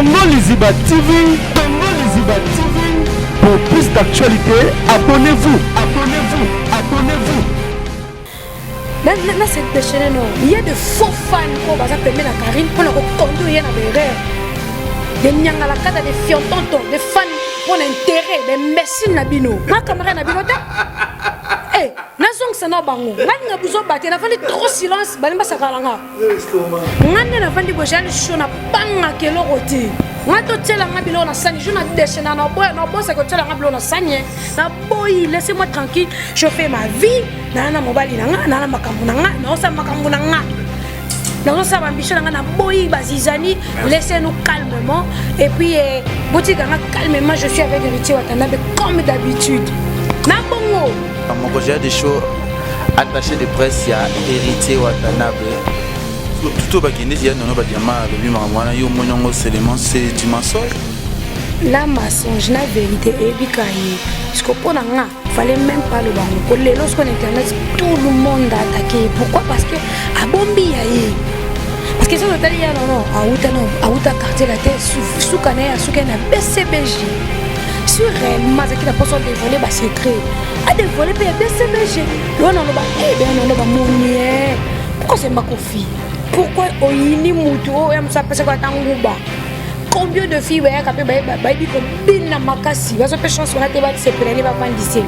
Congo Liziba TV, Congo Liziba TV. Pour plus d'actualité, abonnez-vous, abonnez-vous, abonnez-vous. Là, c'est déchaîné, non. Il y a de faux fans qui vont permettre à Karine pour le conduire à l'erreur. Des nyangalakata, des fiontontos, des fans pour l'intérêt, des messines nabino. Ma camarade nabino, eh, nazong sana bango. Ngani besoin battre, na fandi trop silence, bali ba sakalanga. Ngani na fandi bojali shona banga kelo roti. Ngato tela ngabilo na sani, je na déchaîné na boss ko tela ngabilo na sani. Na boy, laissez-moi tranquille, je fais ma vie. Nana mobali nanga, nana makambu nanga, na osa makambu nanga. Dans sa ambition, on a boy basizani, laissez-nous calmement. Et puis, calmement, je suis avec Héritier Watanabe comme d'habitude. Nabongo. Mon projet de show attaché de presse, il y a Héritier Watanabe. Tout le monde qui est dans le diamant, le lui, il y a un élément, c'est du mensonge. La mensonge, la vérité, et puis parce que pour nous, il ne fallait même pas le voir. Lorsqu'on internet, tout le monde a attaqué. Pourquoi? Parce que à Bombi, parce que si on est allé à Outa quartier, la tête sous Canet, sous Canet, BCBG. Sur réellement, c'est qu'il a pas dévoilé le secret. A dévoilé le BCBG. Là, on a monnier. Pourquoi c'est ma confie? Pourquoi on y a mouton et on s'appelle quoi Tangouba? Combien de filles ont été bien na makasi? Parce que chance on a été se prendre va pandiser.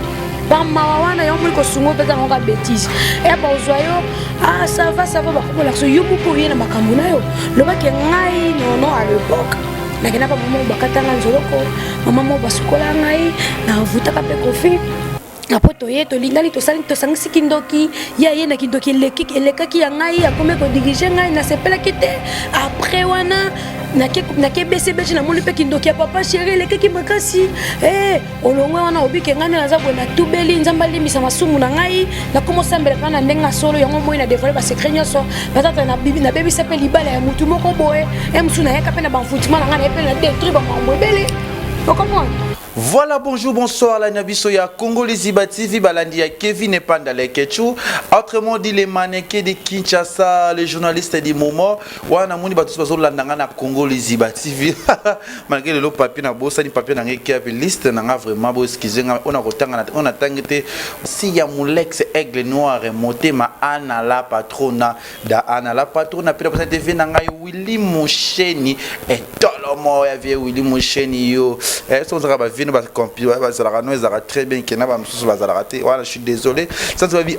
Par mawana yon ko sungo peta nga bêtise. Et ba ozoyo ah ça va ba ko la so yubu ko yena makambo na yo. Loba ke ngai non à l'époque. Na kena pa maman ba katanga nzoloko. Maman mo ba sukola ngai na vuta ka pe kofi. Apoto yeto lingali to sali to sangisi kindoki ya ye na kindoki lekaki ya ngai akome ko diriger ngai na sepela kite après wana na ke BCBG na moni pe kindoki ya papa chéri lekaki makasi olongwe wana obike ngani naza bona tubeli nzamba limisa masumu na ngai na komo sambela kana ndenga solo yango moi na dévoiler ba secret nyoso batata na bibi na bebi sape libala ya mutu moko boye emsuna yaka pe na banfutima na ngana pe na détruire ba mambo bele comment. Voilà, bonjour, bonsoir, la Nabiso ya Congo Liziba TV, Balandi ya Kevin et Pandale Ketchou. Autrement dit, les mannequins de Kinshasa, les journalistes du moment, wana moni batus bazo landanga na Congo Liziba TV. Malgré le papier na bossa ni papier na ngeki api liste na nga vraiment bo excusez on a rotanga on a tangete si ya Moulex aigle noir monté ma ana la patrona da ana la patrona pe pour cette TV na nga Willy Mosheni et tolomo ya vie Willy Mosheni yo. So ça va nous va compiler va ça la très bien que na ba msusu va za rater voilà je suis désolé ça tu vas dire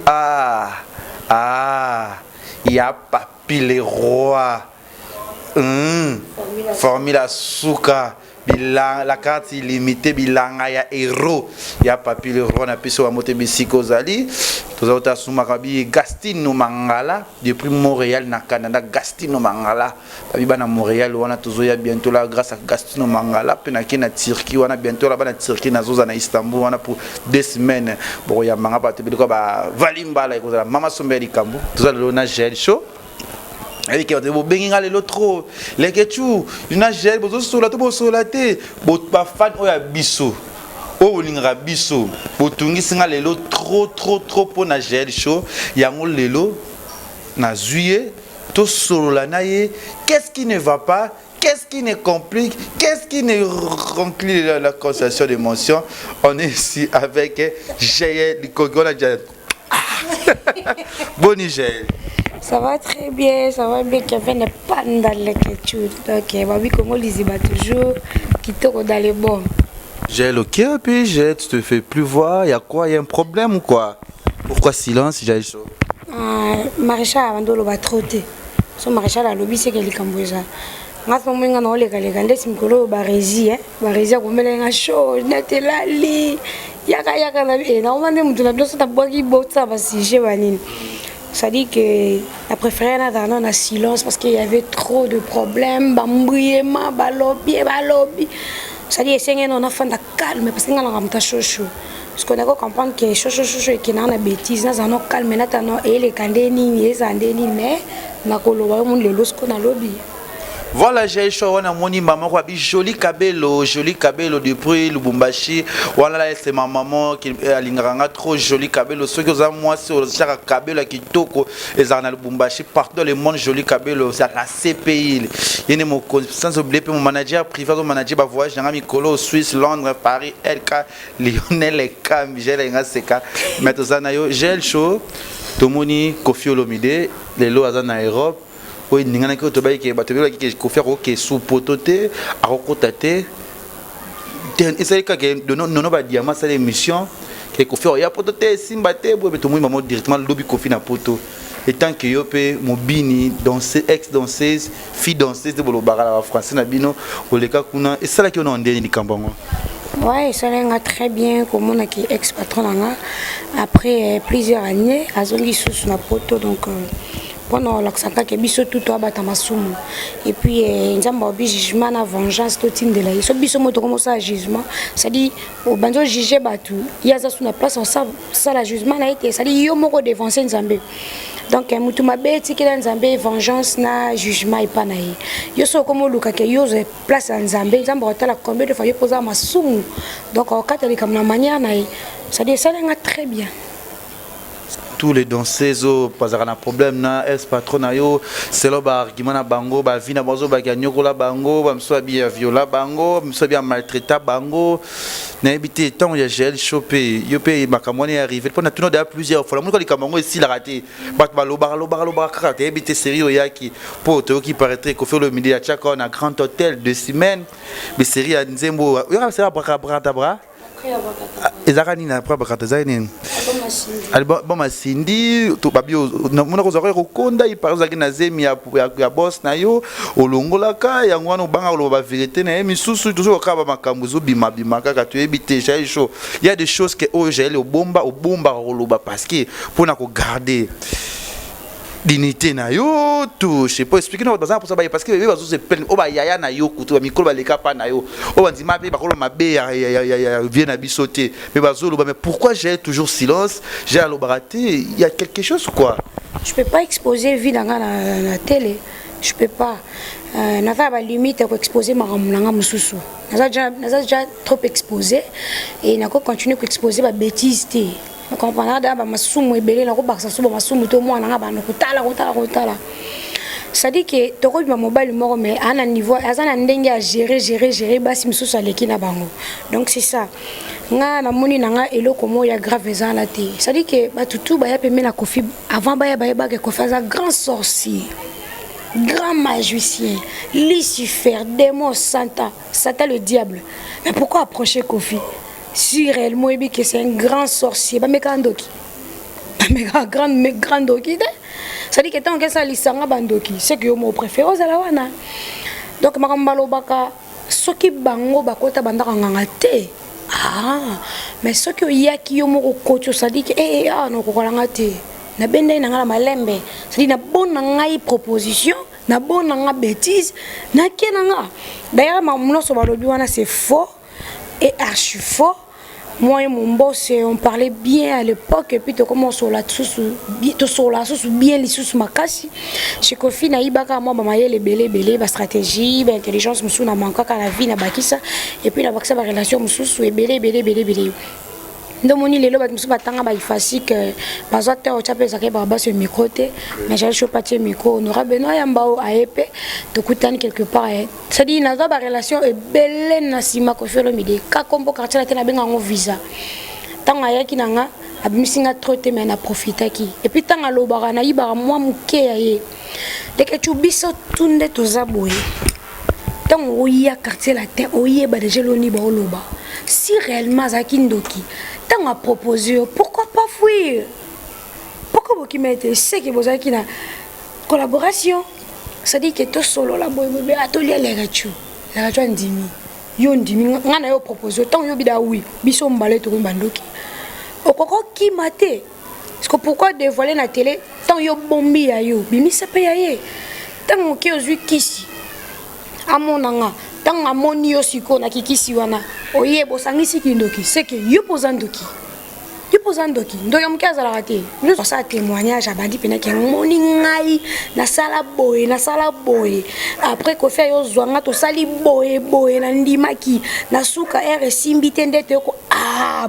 il y a Papi le roi formula suka bilan la carte illimitée bilanga ya héros il y a Papi le roi na piso wa moté bisiko zali tozauta sumakabi Gastino Mangala depuis Montréal na Canada Gastino Mangala babiba na Montréal wana tozoya bientôt là grâce à Gastino Mangala pe na kina Turquie wana bientôt là ba na Turquie na zoza na Istanbul wana pour 2 semaines bon ya manga ba tebeli ko ba valimbala ko mama sombeli kambu tozalo na gel show. Elle dit que vous benginga le trop les ketchou une gel bozo solaté bo solaté bo pas fan oya biso o linga biso botungi singa lelo trop pour na gel show yango lelo na juillet to solola na ye qu'est-ce qui ne va pas, qu'est-ce qui ne complique, qu'est-ce qui ne remplit la concession d'émotion. On est ici avec Jaël Likogona Jaël. Bon Jaël. Ça va très bien, Kevin n'est pas dans les questions. Donc, Babi Congo Liziba toujours qui te dans les bons. J'ai le cœur, puis tu te fais plus voir. Il y a quoi? Il y a un problème ou quoi? Pourquoi silence? J'ai chaud. Maréchal a vendu le trotté. Son maréchal a lobby, c'est qu'il est cambouisa. Moi, je suis en les gars, je suis en Barésie. Barésie, comme elle est chaud, je n'étais là. Yaka, normalement, je suis en train de ça dit que la préférée dans le silence parce qu'il y avait trop de problèmes, bambriement, balobi. Ça dit essayer on a fait de calme parce que on a un chouchou. Parce qu'on a comprendre que chouchou et qu'il y a une bêtise, nous avons calme maintenant et les candéni, les andéni mais na koloba mon le losko na lobby. Voilà, j'ai choisi un moni maman qui a joli cabello depuis Lubumbashi. Voilà, c'est ma maman qui a l'ingranga trop joli cabello. Ceux qui ont moi sur le cabello qui toko et à Lubumbashi partout dans le monde joli cabello. C'est la CPI. Il y a mon sans oublier mon manager privé, mon manager va voyage dans Mikolo, Suisse, Londres, Paris, LK, Lionel, LK, Michel, LK. Maintenant, j'ai le show. Tomoni Kofi Olomide, les lois en Europe. Oui, nous avons dit que Kofi Olomide sous pototé, à recotater. Et c'est que nous avons dit que c'est l'émission que Kofi Olomide a pototé, simbaté, mais tout le monde directement lobby Kofi na poto. Et tant que yo pe mobini danseuse, ex-danseuse, fille danseuse de Bolobara français na bino, oleka kuna et ça là qui on a ndeni di kambango. Ouais, ça l'a très bien comme on a qui ex-patron après plusieurs années, à zongi sous na poto donc pendant l'accent que biso tout toi batamasumu et puis nzamba obi jugement na vengeance tout team de la so biso moto comme ça jugement ça dit au banzo juger batu il y a ça sur la place on ça la jugement a été ça dit yo moko défoncer nzambe donc mutu mabe tikela nzambe vengeance na jugement et pas na yo so comme luka ke yo place nzambe nzamba otala combien de fois yo poser masumu donc au katali comme la manière na ça dit ça l'a très bien. Tous les danseuses au pas un problème na ex patron na yo c'est là ba argument na bango ba vina bazo ba gagno la bango ba mso bien viola bango mso bien maltraita bango na habité tant il y a gel chopé yo pe makamoni arrivé pendant tout de plusieurs fois mon ko likambango ici la raté bat baloba kaka habité sérieux yaki pour to qui paraîtrait qu'on fait le midi à chaque on a grand hôtel 2 semaines mais série à Nzembo yo c'est là bra ezaka nini après bakataza nini album asindi to babio mona ko zaka kokonda i par zaki na zemi ya boss na yo olongolaka yango wana obanga loba vérité na misusu toujours ka ba makambo zo bima kaka to ebite chaud il y a des choses que ogel obomba loba parce que pour na ko garder dignité na yo tout je sais pas expliquer non parce que parce que bébé bazo se peine o ba yaya na yo kutu ba mikolo ba leka pa na yo o ba ndima pe ba kolo mabe ya vient na bisoter mais bazo lo ba mais pourquoi j'ai toujours silence j'ai à l'obaraté il y a quelque chose quoi je peux pas exposer vie dans la télé je peux pas n'a pas limite à exposer ma ramulanga mususu n'a déjà trop exposé et n'a continuer à exposer ba bêtise té comprendre da ba masumu ebele na ko baksa so ba masumu to mwana nga ba no kotala ça dit que to ko ba mobile moko mais à un niveau azana ndenge à gérer basi misusu aleki na bango donc c'est ça nga na moni na nga eloko mo ya grave za la té ça dit que ba tutu ba ya pemé na Kofi avant ba ke Kofi za grand sorcier grand magicien Lucifer démon Satan le diable mais pourquoi approcher Kofi si réellement il que c'est un grand sorcier ba mekandoki grand doki ça dit que tant que ça lisanga bandoki c'est que mo préféré aux la wana donc makambalo baka soki bango bakota bandaka nganga te mais soki yaki yo moko kocho ça dit que no kokolanga te na bende na ngala malembe ça dit na bona ngai proposition na bona nga bêtise na kenanga d'ailleurs mamuno so balobi wana c'est faux et archi faux. Moi et mon boss, on parlait bien à l'époque, et puis tu commences sur la sous bien les sous ma casse. Chez Kofi, na ibaka moi bamaye les belé, ba stratégie, ba intelligence, musu na manka ka la vie na bakisa, et puis la bakisa ba relation musu et belé. Donc moni lelo ba musu batanga ba ifasi que bazwa te o chape za ke ba ba sur micro te, mais j'ai chaud papier micro, on aura Benoît Yambao a épée, to kutani quelque part. Ça dit na ba relation et belé na sima Kofi Olomide, ka kombo quartier la te na benga ngo visa. Tanga yaki nanga abimisinga trop te mais na profitaki. Et puis tanga lobara na ibara moi muke yaye. Dès que tu biso tunde to zaboye. Tant oya quartier la te oye ba déjà loni ba oloba. Si réellement zakindoki tant à proposer pourquoi pas fuir pourquoi vous qui mettez c'est que vous avez qui na collaboration ça dit que tout solo la boy bébé atelier les radio ndimi yo ndimi ngana yo proposer tant yo bida oui biso mbale to bandoki okoko ki maté parce que pourquoi dévoiler na télé tant yo bombi ya yo bimi ça pe yaye tant ki ozui kisi amonanga tant amoni yo siko na kikisi wana oye bosangisi kindoki c'est que yo pozandoki yo posa ndoki ndoki moke azalaka te nyonso asala témoignage abandi mpena ke moni ngai nasala boye après kofi ayozwanga tosali boye na ndimaki nasuka ere esimbi te nde toyoko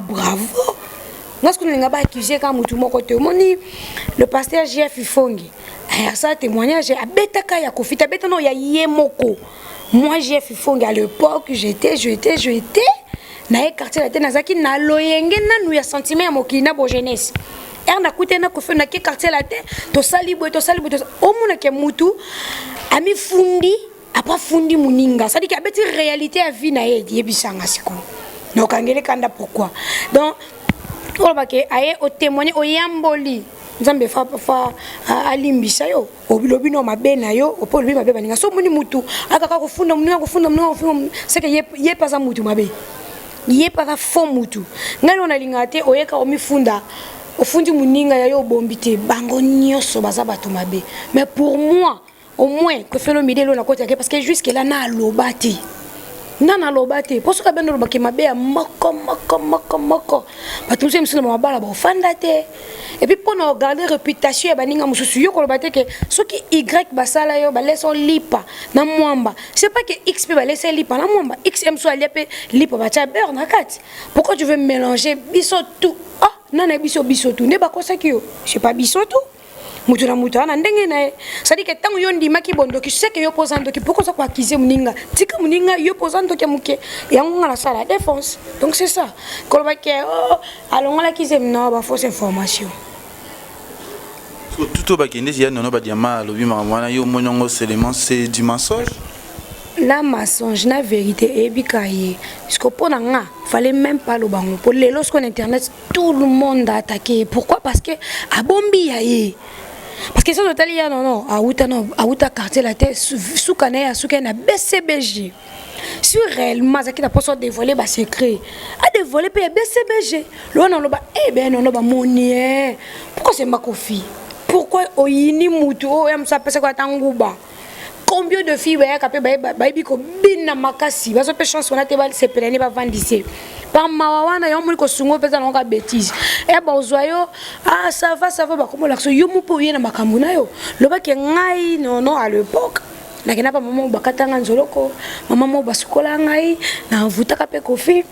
bravo nga siku nalinga baaccuse ka mutu moko te omoni le pasteur JF Ifongi asala témoignage abetaka ya kofi te abeta no ya ye moko. Moi JF Ifongi à l'époque j'étais na quartier la tête nazaki na loyenge nanu ya sentiment ya mokili na bo jeunesse na kuté na kofi na ke quartier la tête to sali boy omona ke mutu ami fundi apa fundi muninga ça dit qu'il y a une réalité à vie na yebisanga siko donc angele kanda pourquoi donc on va que aye au témoigner au yamboli nzambe fa alimbisa yo obilobi no mabena yo opolobi mabe baninga so muni mutu akaka kufunda c'est que ye pas za mutu mabe ye pas fond mutu ngalo na lingate oyeka omifunda ofundi muninga ya yo bombite bango nyoso baza bato mabe mais pour moi au moins que fait le midelo na côté parce que jusque là na lobati nana lobati parce que beno lobaki mabe ya moko bato se msuna mabala ba ofanda te et puis pour nous garder réputation ya baninga mususu yo ko lobate que ce qui y basala yo ba leso lipa na mwamba c'est pas que x ba laisser lipa na mwamba xm so alipe lipa ba cha beurre na kati pourquoi tu veux mélanger biso tout nana biso tout ne ba kosaki yo c'est pas biso tout mutu na mutu ana ndenge na ça dit que tant yo ndimaki bondo ki sait que yo posando ki pourquoi ça ko accuser muninga tika muninga yo posando ke muke yango ngala sala défense donc c'est ça ko ba ke allons la accuser non ba fausse information tout ba kende ya nono ba diama lobi mwana yo monongo c'est du mensonge. La mensonge na vérité et bikaye parce que pour nga fallait même pas le bango pour les lorsqu'on internet tout le monde a attaqué pourquoi parce que abombi yaye parce que ça total ya non auta quartier la tête soukane ya soukane BCBG si réellement ça qui n'a pas sorti dévoiler ba secret a dévoiler pe BCBG lo non lo ba non ba monier pourquoi c'est ma kofi pourquoi oyini mutu o em ça pesa kwa tanguba. Combien de filles biko bina makasi bazo pe chance on a te bal se pelani ba vandise par mawana yo muri ko sungo pesa na ka bêtise ba ozoyo ça va ba komo lakso yo mu po yena makambu na yo loba ke ngai non à l'époque na kena pa maman ba katanga nzoloko maman mo basukola ngai na vutaka pe kofi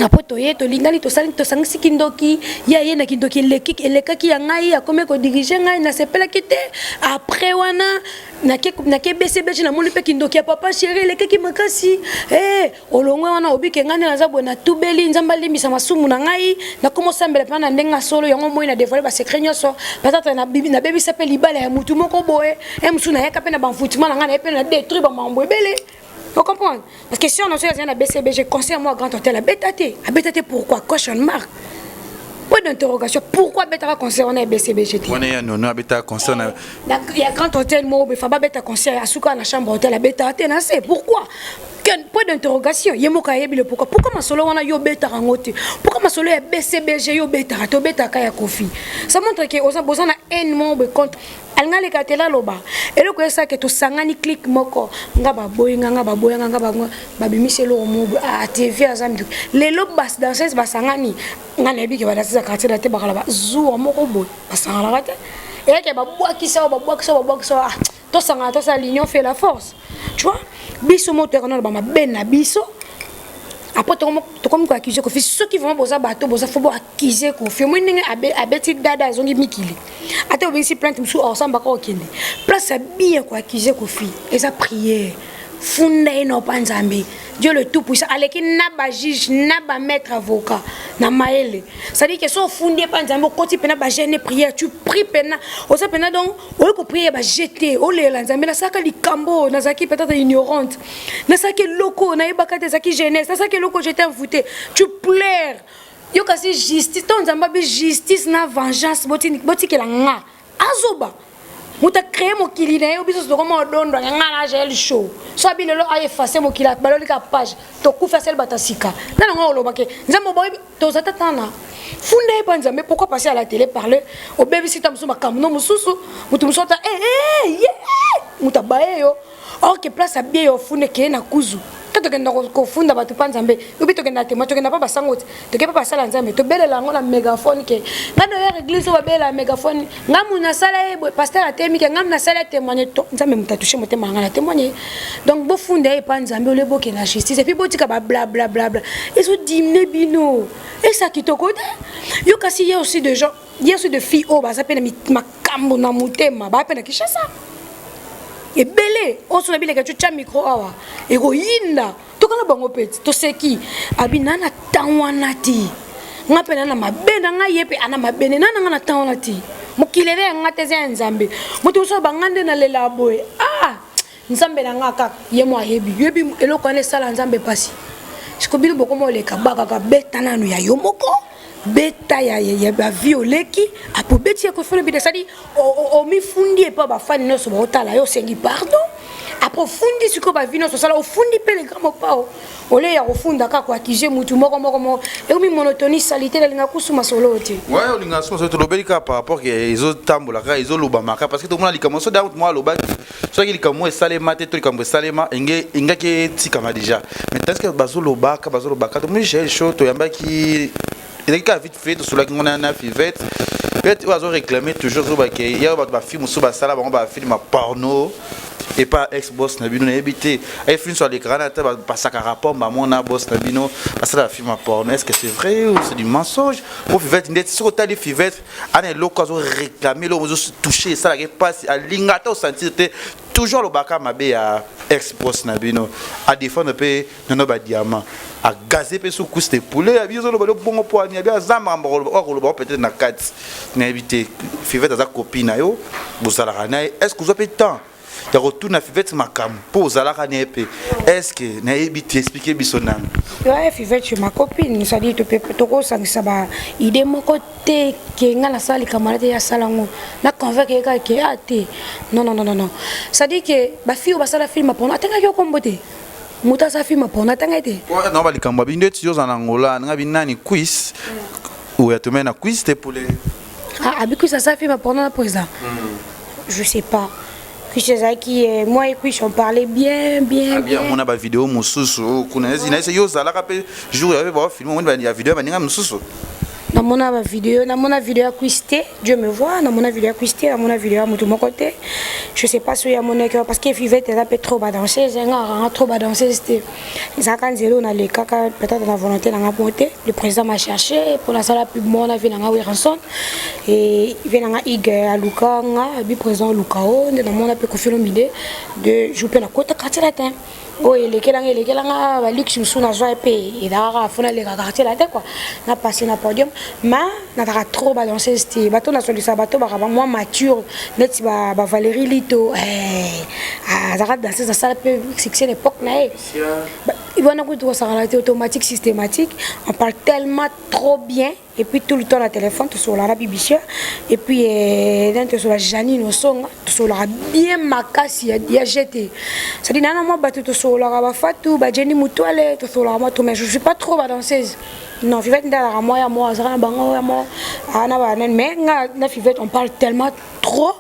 après toye to lingani to sali to sangisi kindoki ya ye na kindoki lekaki ya ngai akome ko diriger ngai na sepela kite après wana na ke BCBG na moni pe kindoki ya papa chéri lekaki makasi olongwe wana obike ngani na zabwe na tubeli nzamba limisa masumu na ngai na komo sambela pana ndenga solo yango moi na dévoiler ba secret nyoso peut-être na baby s'appelle libala ya mutu moko boye msuna ya kapena ba mfutima na ngana epena détruire ba mambo ebele. Vous comprenez? Parce que si on a un BCBG, conseille moi grand hôtel à Bétaté. À Bétaté pourquoi? Cochon marque. Point d'interrogation. Pourquoi Bétaté concerné BCBG? On est non à Bétaté concerné. Il y a grand hôtel moi, mais Faba Bétaté conseil à Souka la chambre hôtel à Bétaté. C'est pourquoi? Point d'interrogation. Yemoka yebile pourquoi? Pourquoi ma solo on a yo Bétaté ngote? Pourquoi ma solo est BCBG yo Bétaté to Bétaté ya kofi? Ça montre que aux besoin na un membre contre alingale katela loba elo ko esa ke to sangani click moko ngaba boyinga babimise lo mo a TV azamdu lelo bas danseuse basangani ngana biki ba danseuse katela te bakala ba zuwa moko boy basangala kate et ke babwakisa to sanga to sa l'union fait la force tu vois biso moteur na ba mabena biso. Après, tu as accusé Kofi. Ceux qui vont poser bateau, il faut accuser Kofi. Moi, je suis dada, ils ont dit Mikili. Attends, on va ici plainte, je ensemble, place à bien accuser Kofi. Et ça prière. Fondé no panzambi. Dieu le tout puissant. Allez, qui n'a pas juge, n'a pas maître avocat. Na maële. Ça dit que si on fondé panzambi, quand tu peux pas gêner prière, tu pries pena. On sait pena donc, on peut prier, bah jeter. On les lanzambi. La saka li cambo, na saki peut-être ignorante. Na saki loco, na yeba kate saki jeunesse. Na saki loco, j'étais envoûté. Tu pleures. Yo kasi justice. Ton zambabi justice na vengeance. Boti ke la nga. Azoba. Muta créé mon kilina yo biso ko mo dondo ngana gel show so bile lo ay effacer mo kilak baloli ka page to ku faire batasika na ngo lo bake nzambo boy to zatatana funde e panza mais pourquoi passer à la télé parler au bébé si tam so makam no mususu mutu musota muta bae yo or que place a bien yo funde ke na kuzu Quand tu as kofunda bato pa nzambe obi to kenda témoin to kenda pa basango to ke pa basala nzambe to belela ngo na mégaphone ke ngado ya église ba bela mégaphone ngamu na sala e pasteur atemi ke ngam na sala témoigner to nzambe mutatoucher motema ngana témoigner donc bo funda e pa nzambe ole bo ke na justice et puis bo tika ba bla bla bla bla et so dimne bino et ça qui to côté yo kasi y a aussi de gens il y a aussi de filles oh ba ça pena makambo na motema ba pena kisha ça et belé on se labile que tu as micro awa et roinda to kana bango peti to seki abinana tanwanati ngapena na mabena ngayepe ana mabene nana ngana tanwanati mukilele ngateze nzambe mutu so bangande na lela boy ah nzambe na ngaka yemo ayebi yebi eloko ane sala nzambe pasi sikobilo bokomo leka baka ka betana no ya yomoko beta ya ba violeki apo beti ya ko fona bide sadi o mi fundi e pa ba fani no so ba otala yo sengi pardon aprofondi siko ba vino so sala o fundi pe le gramo pao ole ya ofunda ka ko atije mutu moko e mi monotonie salité la linga kusuma solo ti ouais o linga suma to lobeli ka par rapport que izo tambola ka izo loba maka parce que to mona likamo so da moi loba so ki likamo salema te to likamo salema inga ke tikama déjà mais est-ce que bazo loba ka to moi j'ai chaud to yamba ki il y a vite fait tout cela qu'on a na fivette peut-être oiseau réclamer toujours so ba ke il y a ba film so ba sala ba film porno et pas ex-boss na bino na habité et film sur l'écran na ta ba saka rapport ba mon na boss na bino parce que la film porno est-ce que c'est vrai ou c'est du mensonge ou fivette net sur ta fivette ana l'occasion réclamer le toucher ça la passe à lingata au sentir toujours le baka mabe à ex-boss na bino à défendre pe no ba diamant à gazer pe sous couste poulet à biso le bongo po ani bien zamba ko peut-être na 4 na habité fivette za copine yo bosala kana est-ce que vous avez temps de retour na fivette makam pour zala kana pe est-ce que na habité expliquer biso na ouais fivette ma copine ça dit to pe to ko sangisa ba idée moko te ke ngala sali camarade ya salango na convaincre ka ke ate non ça dit que ba fille ba sala film pour atanga yo kombote muta sa film pour atanga ete ouais non ba likamba binde tio za Angola nga binani quiz ou ya to mena quiz te pour les ah abi quiz ça film pour na président je sais pas que c'est qui moi et puis on parlait bien on a ba vidéo mususu kuna zina yo zala ka pe jour ya ba film on ba ya vidéo ba ninga mususu na mona vidéo à Quisté Dieu me voit na mona vidéo à Quisté na mona vidéo à mon côté je sais pas si il y a mon cœur parce que Fivette elle a peut trop bas danser trop bas danser c'était ça quand zéro on a les caca peut-être la volonté dans la monter le président m'a cherché pour la salle pub mon a vu dans Ranson et il vient dans Ig à Luka nga bi président Lukao dans mon a peut confirmer l'idée de jouer la côte quartier latin oh il est kelanga ba luxe musuna joie pe et dara fona le quartier latin quoi na passé na podium mais na dara trop balancer c'était bateau na soli sa bateau ba moi mature net ba Valérie Lito dara danser ça salle pe succès l'époque na il va na ko ça relaté automatique systématique on parle tellement trop bien et puis tout le temps la téléphone tout sur la bibicheur et puis dans sur la Janine au son tout sur la bien makasi ya jeté ça dit nana moi bateau tout sur la ba Fatou ba Jenny Mutuale tout sur la moi tout mais je suis pas trop danseuse non Fivette ndala moi ça na bango moi ana ba mais na Fivette on parle tellement trop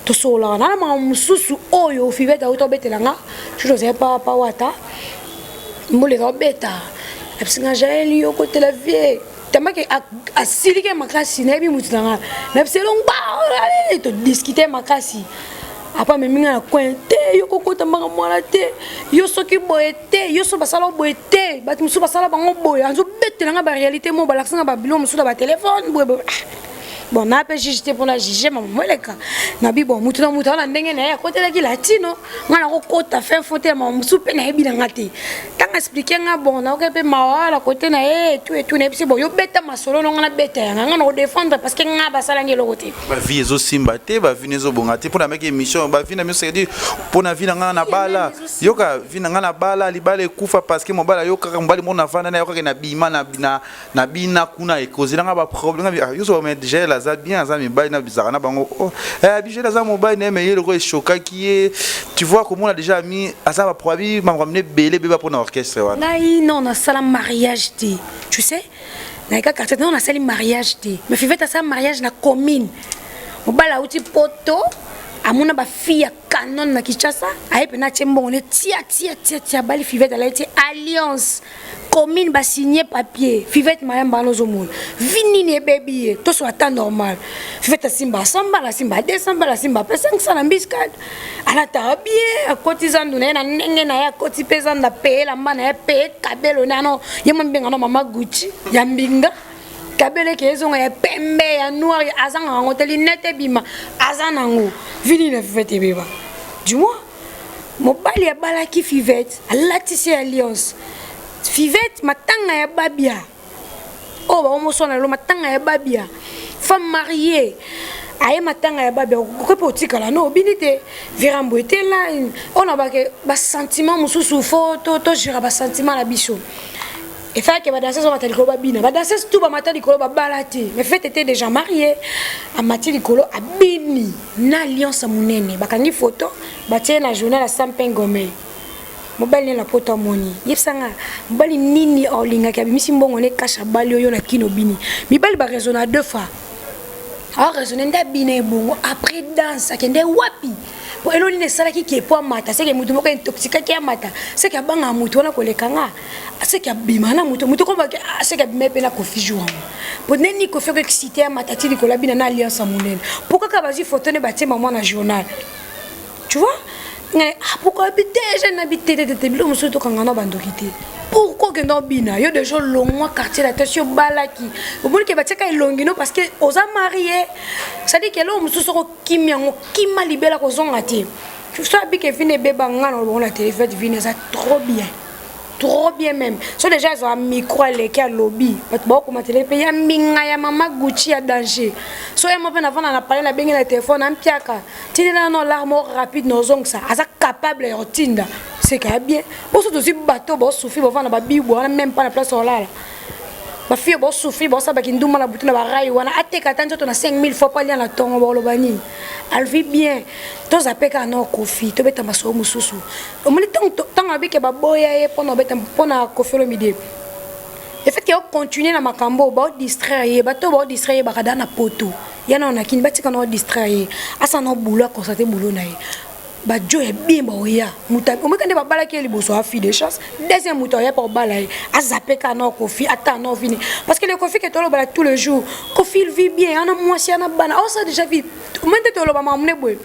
tout sur la nana ma mususu oyo Fivette auto betelanga je sais pas wata mbole do beta absinga jaeli yo côté la vie tellement que à silike makasi na bi mutinanga na selong ba to discuter makasi apa meminga na kwente yo kokota manga mwana te yo soki boete yo so basala boete bat musu basala bango boye anzo betelanga ba réalité mo balaksanga ba bilo musu ba téléphone boye bon na pe juste pour la juger maman leka na bi bon mutu na ndenge na ya côté la ki latino ngana ko kota fait faute maman musu pe na ebi na ngati tanga expliquer nga bon na ko pe mawala côté na tout na bi bon yo beta masolo no ngana beta ngana ko défendre parce que nga basala ngelo côté ba vie ezo simbate ba vie nezo bongate pour na meke émission ba vie na miso dire pour na vie na ngana bala yoka vie na ngana bala libale kufa parce que mobala yoka mbali mo na vanda na yoka na bima na bina kuna e cause nga ba problème yo so mettre gel za bien za mibali na bizarre na bango habitué za mobile na mais le ko choka qui tu vois comment on a déjà mis à ça va probi m'a ramené belé beba pour l'orchestre wa non on a ça mariage tu sais na ka quartier on a ça mariage mais Fivette ça mariage na commune mobala uti poto amona ba fille ya canon na Kinshasa ayepe na tembongo ne tia bali Fivette elle a été alliance commune ba signer papier Fivette mayamba no zomona vini ne baby to so ata normal Fivette simba samba la simba 200 la simba pe 500 na biscade ala ta bien akotiza nduna na nenge na ya koti pesa nda paye la mbana ya paye kabelo na no yema mbenga no mama Gucci ya mbinga kabele ke ezonga ya pembe ya noir azanga ngo teli nete bima azana ngo vini na Fivette beba du moins mobali ya balaki Fivette alatisi alliance Fivette matanga ya babia oh ba omo sona lo matanga ya babia femme mariée aye matanga ya babia ko potika la no binite virambo était là on a ba sentiment mususu photo to jira ba sentiment la biso. Et fait que danseuse on matali ko ba bina ba danseuse tout ba matali ko ba balati mais fait était déjà marié a matali ko a bini na alliance munene bakangi photo ba tie na journal la Sampengome mobali la poto moni yepsanga mobali nini olinga ka bimisi mbongo ne kasha bali oyo na kino bini mibali ba raisonner deux fois a raisonner nda bine bongo après danse akende wapi po eloni ne sala ki ke po mata c'est que mutu moko intoxiqué ki mata c'est que banga mutu wana ko lekanga c'est que bimana mutu ko ba c'est que mepe na kofi jour po neni ko fait excité mata ti ko la bina na alliance monene pourquoi ka bazi photo ne batie maman na journal tu vois pourquoi habiter jeune habiter de bilo musu to kangana bandokité pourquoi que non bina yo de gens longs quartier la tête balaki au bout que bateka elongino parce que aux a marié ça dit que l'homme musu soko kimia libela ko zonga ti tu sais bien que vine beba ngana on la téléphone vine ça trop bien même so déjà ils ont un micro les à lobby ba ko matele pe ya minga ya mama Gucci ya danger so ya mo pe na vana na parler la bengi na téléphone en piaka tinela no larme rapide no zong ça asa capable de tinda c'est que bien bon surtout si bateau bon souffrir bon vana ba bibo on même pas la place on là ba fille bon souffrir bon ça ba kinduma la boutique na ba rai wana ateka tanjo to na 5000 fois pas lien la tongo bon lo bani elle vit bien tous apeka na kofi to beta maso mususu o moni tant abike ba boya e pona beta pona kofi le midi le fait que on continue na makambo ba distraire ba to ba distraire ba kada na poto yana na kini batika na distraire asa na boulot constater boulot na ba jo e bien ba oya muta o mekande ba bala ke liboso a fi de chasse deuxième muta ya pour bala azapeka na kofi ata na fini parce que le kofi que to lo bala tous les jours kofi il vit bien ana mwasi ana bana on ça déjà vit maintenant to lo ba mamne boy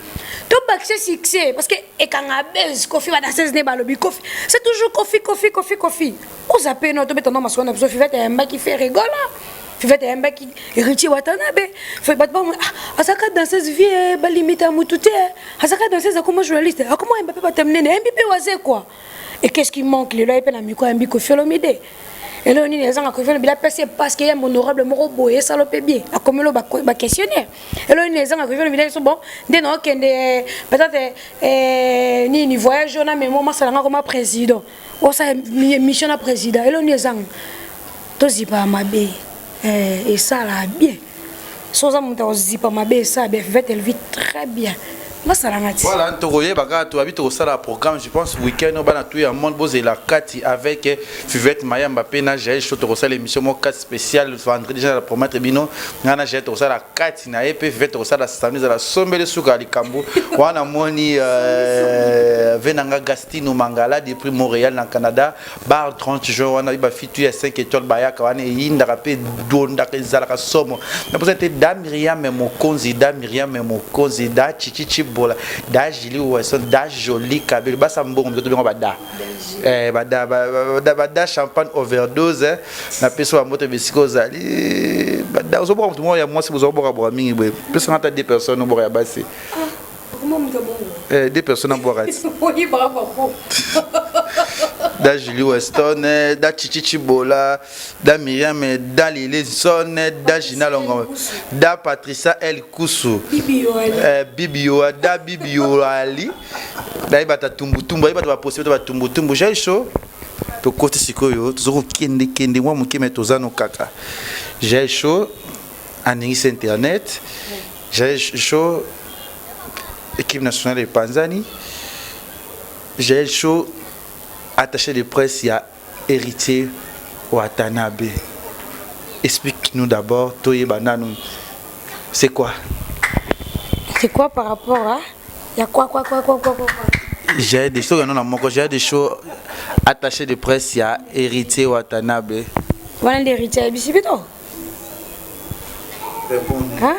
to bakse succès parce que e kanga base kofi ba danseuse ne ba lobi kofi c'est toujours kofi on zappe no to betona masona biso Fivette ya mba qui fait rigola Fivette ya mba qui Richie Watanabe fait bat ba asaka danseuse vie ba limite mutute asaka danseuse comme journaliste comment Mbappé va terminer Mbappé waze quoi et qu'est-ce qui manque le là na miko Mbappé ko Fiolomide et là on est les gens ko Fiolomide parce qu'il y a mon honorable moro boye salopé bien a comme le ba questionnaire et là on est les gens ko Fiolomide sont bon dès non kende peut-être ni voyage on a mais moi ça comme président on ça mission à président et là on est les gens to zipa mabe et ça là bien sans amonta zipa mabe ça bien Fivette elle vit très bien. Voilà, Ntoroye, tu habites au salon programme, je pense, week-end, on a tout un monde, et la Kati avec Fivette Maya Mbappé, j'ai choisi au salon l'émission, mon cas spécial, vendredi, déjà pour mettre Bino, j'ai au salon la Kati, na EP, Fivette au salon la samedi, la sombre de Souga, les Cambo, on a moni, Venanga Gastino Mangala, depuis Montréal, dans Canada, bar 30 jours, on a eu ma fille, 5 étoiles, Bayak, on a eu une rapide, Donda, Zalaka Somo, on a présenté Damiriam, mais mon Konzi, Chichi, bola da jili oueson da joli kabel ba sambo mto to bada bada champagne overdose na peso wa moto bisiko zali bada ozo bo mto ya mwasi bozo bo bo mingi bwe peso ngata 2 personnes bo ya basi comment mto bon 2 personnes bo rati oui bravo da Julie Weston, da Chichi Bola, da Myriam, da Lily Son, da Gina Longo, da Patricia El Koussou, Bibio, da Bibio Ali, da Ibata Tumbu, Ibata Possible Tumbu, j'ai chaud. To côté sikoyo, tozoko kende moi mon keme tozano kaka. J'ai chaud en internet. J'ai chaud équipe nationale de Tanzanie. J'ai chaud attaché de presse, il y a héritier Watanabe. Explique-nous d'abord, Toye Bananu, c'est quoi? C'est quoi par rapport à Il y a quoi. J'ai des choses, j'ai des choses attachées de presse, il y a héritier Watanabe. Voilà l'héritier, bisibito. Hein?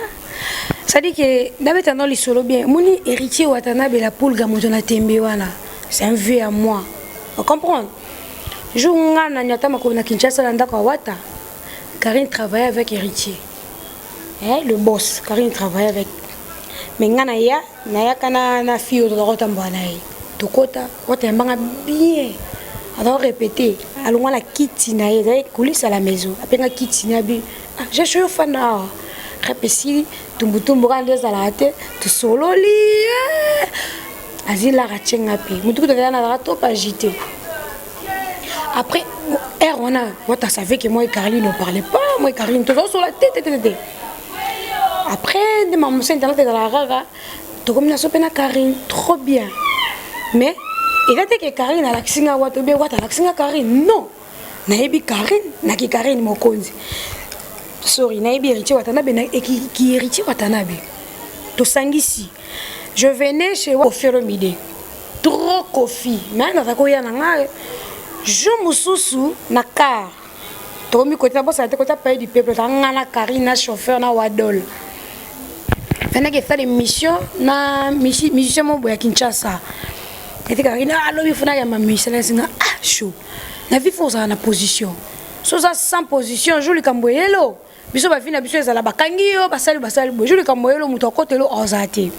Ça dit que d'abord dans les solo bien, mon héritier Watanabe la poule gamotona tembewana. C'est un vieux à moi. Vous comprenez? Je ngana nyata makona Kinshasa landa kwa wata. Karine travaille avec héritier. Le boss, Karine travaille avec. Mais ngana ya kana na fille de rota mbanaye. Tokota, wata mbanga bien. Alors répéter, allons la kiti na ye, coulisses à la maison. Après la kiti na bi. J'ai chaud fana. Répéter, tumbutumbu rande za la tête, tu solo li. Azila rachenga pi. Mutuku de na rato pas agité. Après, on a savait que moi et Caroline ne parlaient pas. Moi et Caroline, toujours sur la tête. Après, de ma mousse internet dans la rara, tu comme la soupe na Caroline, trop bien. Mais, il a dit que Caroline a l'accent Wata, bien Wata, l'accent Caroline. Non. Naïbi Caroline, Naki Caroline Mokonzi. Sorry, Naïbi héritier Watanabe, et qui héritier Watanabe. Tu sangisi. Je venais chez Ofiromide. Trop coffee. Mais dans ta koya nanga. Je me suis na car. Tomi côté boss a été côté pays du peuple. Na Karine, na chauffeur, na Wadol. Fena que fait des missions na mission mo boya Kinshasa. Et Karine a lobi fona ya ma mission na singa chaud. Na vie faut ça na position. So ça sans position, joli kamboyelo. Biso ba fina biso ezala bakangio, basali joli kamboyelo muto kotelo ozate.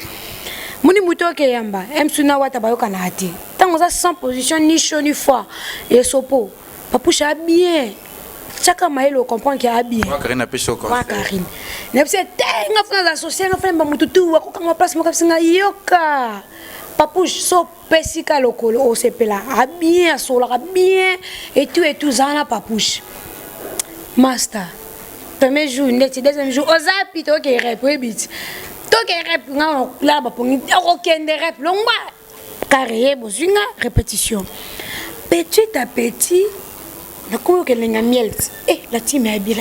Moni muto ke yamba, emsuna wata bayoka na ati. Tango za sans position ni chaud ni froid et sopo. Papoucha bien. Chaka maelo comprend qu'il a bien. Karine a pécho quoi. Karine. Nepse tenga fana associer nga fana mutu tu wa ko place mo kapsinga yoka. Papouche so pesika lokolo o sepela. A bien sola bien et tout zana papouche. Master. Premier jour, deuxième jour, ozapi to ke reprebit. Donc, là, répétition. Petit à petit, la team est bien,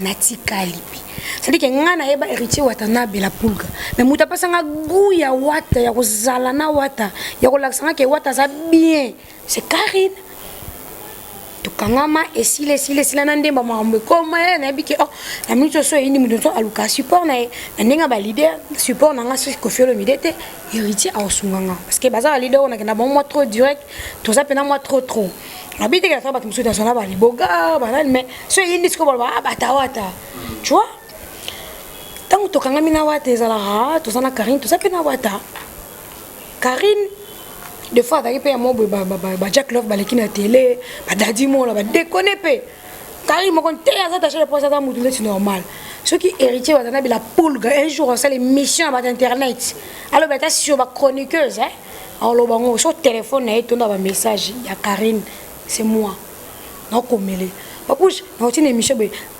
Nati Kalipi. C'est-à-dire que ngana eba héritier Watanabe la pulga. Mais muta pasanga goût ya wata, ya kozalana wata, ya kolaksanga ke wata za bien. C'est Karine. Kangama et si les nande ba mambe comme na biki oh la minute so ini mudoso aluka support na ninga ba leader support na nga so ko felo midete héritier a osunganga parce que baza leader on a na bon moi trop direct tout ça pena moi trop habite que ça ba kimso dans ba liboga ba mais so ini sko ba batawata tu vois tant to kangami na wata ezala to sana Karine tout ça pena wata Karine. Des fois, il y a des Jack Love qui na télé, Daddy Mo, déconne pe. Car il m'a conté à s'attacher les postes à Moutoulé, c'est normal. Ceux qui héritiers, la poule, un jour, on sait les missions à Internet. Alors, tu es sur ma chroniqueuse, hein. Alors, sur le téléphone, il y a un message, il y a Karine, c'est moi. Non, comme elle est. Papouche, on a une émission,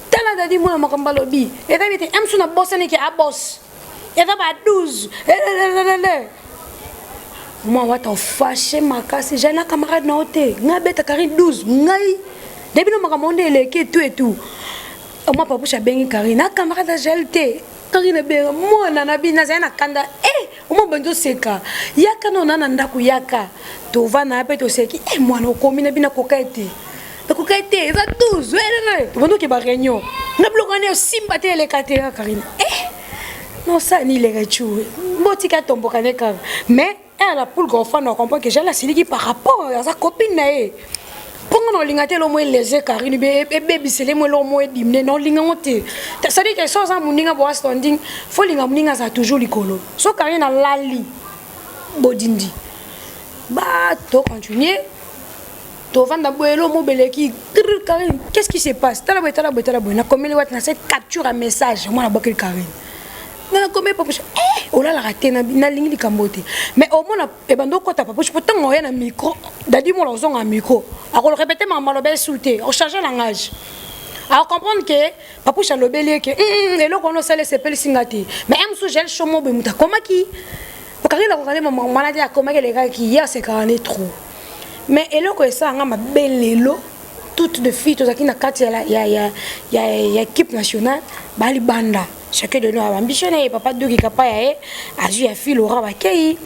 t'as la Daddy Mo, on a un lobby. Et t'as dit, un sur boss, qui a boss. Et t'as pas 12. Moi, je suis fâché, j'ai un camarade na hote. Nga beta Karine 12. Ngai. Depuis que je suis allé tout et tout. Moi, papa, je suis Karine. Un camarade a gelé. Karine bien. Moi, nanabi, nazana kanda. Moi, bendo seka. Yaka no nananda ku yaka. To va na pe to seki. Moi, no komi na bina kokaete. La kokaete, ça 12. To bendo ki ba réunion. Na blokane simbate le kate Karine. Non, ça ni les rechou. Botika tombo kane ka. Mais elle a pour le grand fan, on comprend que j'ai la série par rapport à sa copine. Quand on a l'ingate le moins léger, Karine, bébé, c'est le moins dimné, non l'ingate. Ça dit que chose à mouninga pour standing, faut l'inga ça toujours l'icolo. So Karine a lali, bodindi. Bah, to continuer. To vendre boelo mobile qui Karine, qu'est-ce qui se passe? T'as la bonne. Comme elle a cette capture un message, moi la boquille Karine. Na comme papa oh là la raté na ligne di kambote mais au moins e bando kota papa je peux t'envoyer na micro dadi mo la zone en micro a ko répéter ma malobe insulté on changer langage a comprendre que papa cha lobeli que et là on sale s'appelle singati mais am sou gel chomo be muta comment qui au carré la regarder maman maladie a comment les gars qui hier c'est quand on est trop mais et là ko ça nga ma belelo toutes de filles tout ça qui na kati ya équipe nationale bali banda chacun de nous a ambitionné papa Doki Kapaya a joué à fil au Rabakei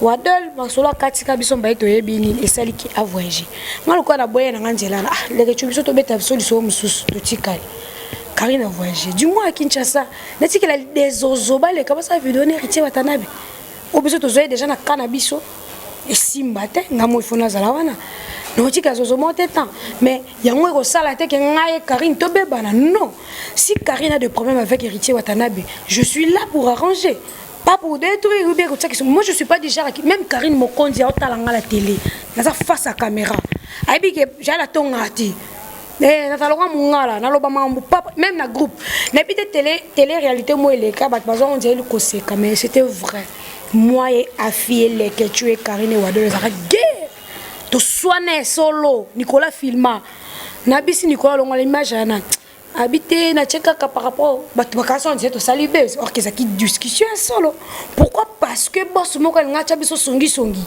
Wadol Masolo Katika Bison Baito Ebini et Sali qui a voyagé. Moi le quoi la boye na ngela les retubiso to beta solution mususu to tikali. Karine a voyagé. Du moins à Kinshasa, nati qu'elle a des ozoba les comment ça veut donner héritier Watanabe. Au besoin de zoé déjà na cannabiso et simbate ngamo ifona zalawana. Non tika zozomo temps mais yango ko sala te que ngaye Karine to bebana non. Si Karine a des problèmes avec héritier Watanabe, je suis là pour arranger. Pas pour détruire ou bien comme ça. Moi je suis pas déjà même Karine Mokondi a talanga la télé. Naza face à caméra. Aibi que j'ai la tongati. Nataloka mungala naloba mambo papa même na groupe. Na pite télé réalité moi les cas bat bazon on dirait le koseka mais c'était vrai. Moi et affilié les que tu es Karine Wadolo ça guerre. To soigner solo Nicolas filma. Na bisi Nicolas longa l'image ana. Habiter na tcheka par rapport batu bakaso on disait to salibé or que ça qui discussion solo. Pourquoi parce que boss moko ngacha biso songi songi.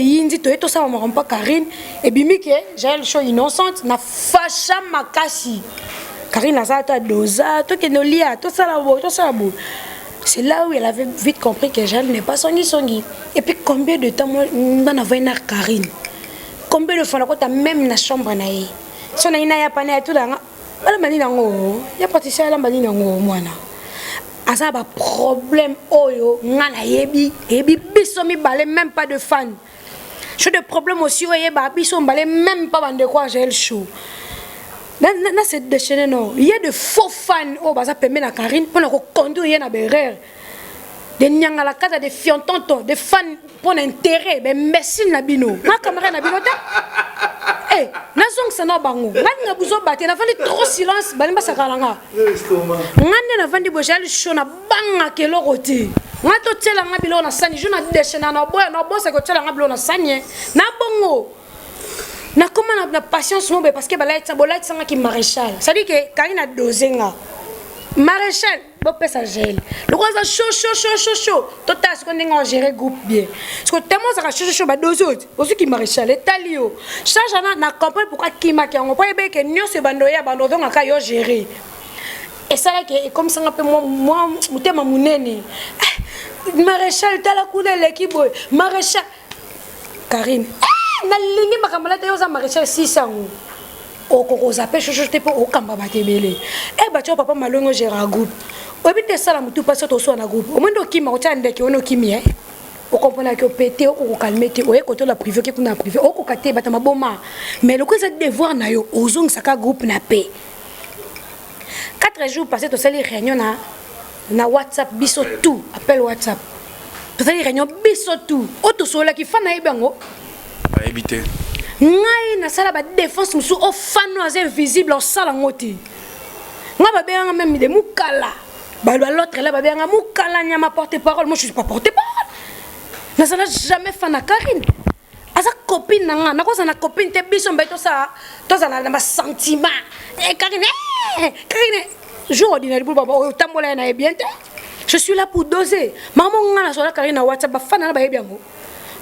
Yindi to eto sa mama pas Karine et bimike j'ai le show innocente na fasha makasi. Karine a ça ta dosa to que no lia to ça la bo. C'est là où elle avait vite compris que Jeanne n'est pas songi. Et puis combien de temps moi on avait une Karine. Combien de fois on a même na chambre na yi. So na ina ya pané tout là. Bala mani nango. Ya patisha la mani nango mwana. Asa ba problème oyo ngana yebi biso mi balé même pas de fan. J'ai des problèmes aussi oye ba biso balé même pas bande quoi j'ai le show. Na c'est déchaîné non. Il y a de faux fans oh ba ça permet na Karine pour ko conduire na berère. De nyanga la casa de fiontonto de fans pour intérêt mais merci na bino. Ma caméra na bino ta. Eh, na zong sana bango. Ngani buzo baté na fandi trop silence bali ba sakalanga. Ngani na fandi bo jali shona banga ke lokoti. Ngato tela ngabilo na sani jona déchaîné na boya na bossa ko tela ngabilo na sani na bongo. Na comment na patience mo parce que balaït sanga ki maréchal. Ça dit que Karine a dozenga. Maréchal, bon pesa gel. Le roi ça chaud. Total ce qu'on est gérer groupe bien. Parce que tellement ça chaud ba deux autres. Aussi qui maréchal et talio. Charge na comprendre pourquoi qui ma qui on pas bien que nyo se bandoya bandodo ngaka yo gérer. Et ça là que comme ça un peu moi mutema munene. Maréchal tala kuna l'équipe maréchal Karine. Na lingi makamala te yo za maréchal 600. Oko zape chochote po okamba batebele e bacho papa malongo gera groupe obite sala mutu paso to so na groupe o mwendo kima ocha ndeke ono kimi o comprendre que pété o calmer te o ekoto la privé ke kuna privé o ko kate bata maboma mais le cause devoir na yo ozong saka groupe na paix 4 jours passé to sali réunion na WhatsApp biso tout appel WhatsApp to sali réunion biso tout o to sola ki fana ebango ba éviter ngai na sala ba défense musu o fano az invisible au sala ngoti nga ba benga même de mukala ba l'autre là ba benga mukala nya ma porte-parole moi je suis pas porte-parole na sala jamais fana Karine asa copine nga na ko sa na copine te biso mbeto sa to za na ba sentiment Karine jour ordinaire pour baba o tambola na bien te je suis là pour doser maman nga na sala Karine na WhatsApp ba fana na ba yebiango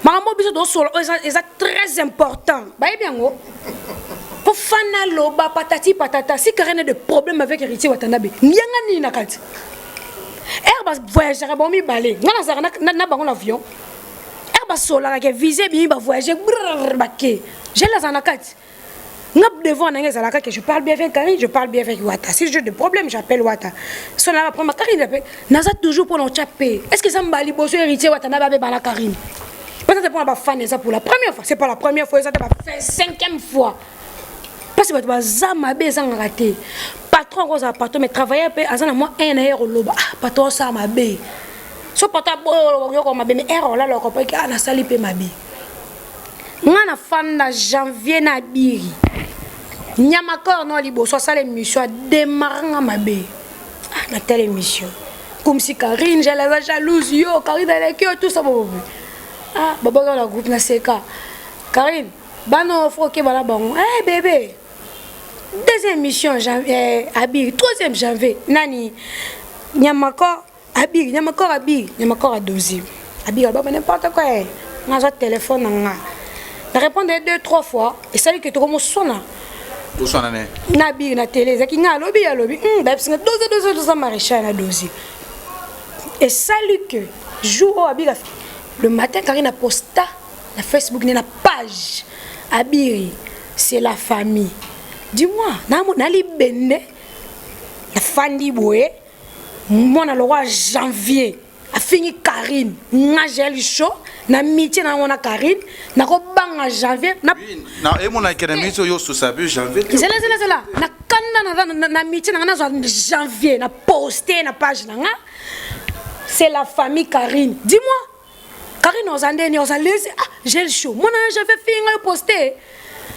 Maman biso do solo est très important. Ba bien go. Pour fana loba patati patata si Karine a des problèmes avec héritier Watanabe. Nyanga ni na kati. Airbus voyager ba mi balé. Ngana za na bango l'avion. Airbus sola ka viser bi ba voyager baké. J'ai la za na kati. Ngap devant na ngeza la que je parle bien avec Karine, je parle bien avec Wata. Si j'ai des problèmes, j'appelle Wata. Son la prendre Karine appelle. Naza toujours pour nous chaper. Est-ce que ça mbali bosso héritier Watanabe ba la Karine? Peut-être pour la fan ça pour la première fois, c'est pas la première fois, ça va faire 5e fois. Parce que tu vas jamais bien raté. Patron gros appartement mais travailler à moi 1 heure loba. Patron ça m'a bé. So patron yo ko m'a bé mais erreur là ko pas que na sali pe m'a bé. Ngana fan na janvier na biri. Nyama corps no libo so ça l'émission démarrer m'a bé. Na telle émission. Comme si Karine j'ai la jalouse yo, Karine elle est tout ça bon. Ah, baba dans la groupe na seka. Karine, bano froké bala bango. Eh bébé. Deuxième mission janvier Abir, 3e janvier. Nani Nyamako Abir, Nyamako à 12e. Abir baba n'importe quoi. Nga téléphone nga. Na répondre 2-3 fois et ça dit que tu commences sona. Tout ça nané. Na bi na télé zaki nga lobby ya lobby. Babsinga doze maréchal na dossier. Et salut que jour Abira le matin Karine a posté na Facebook na page Abiri c'est la famille. Dis-moi, na li bende na fandi boye mona le roi janvier a fini Karine na gel chaud na miti na mona Karine na ko banga janvier na et mon académie so yo so sabu janvier. C'est là na kanda na miti na janvier na posté na page na nga. C'est la famille Karine. Dis-moi, Karine aux Andéni, aux Alaises, j'ai le chaud. Moi, j'avais fait un poster.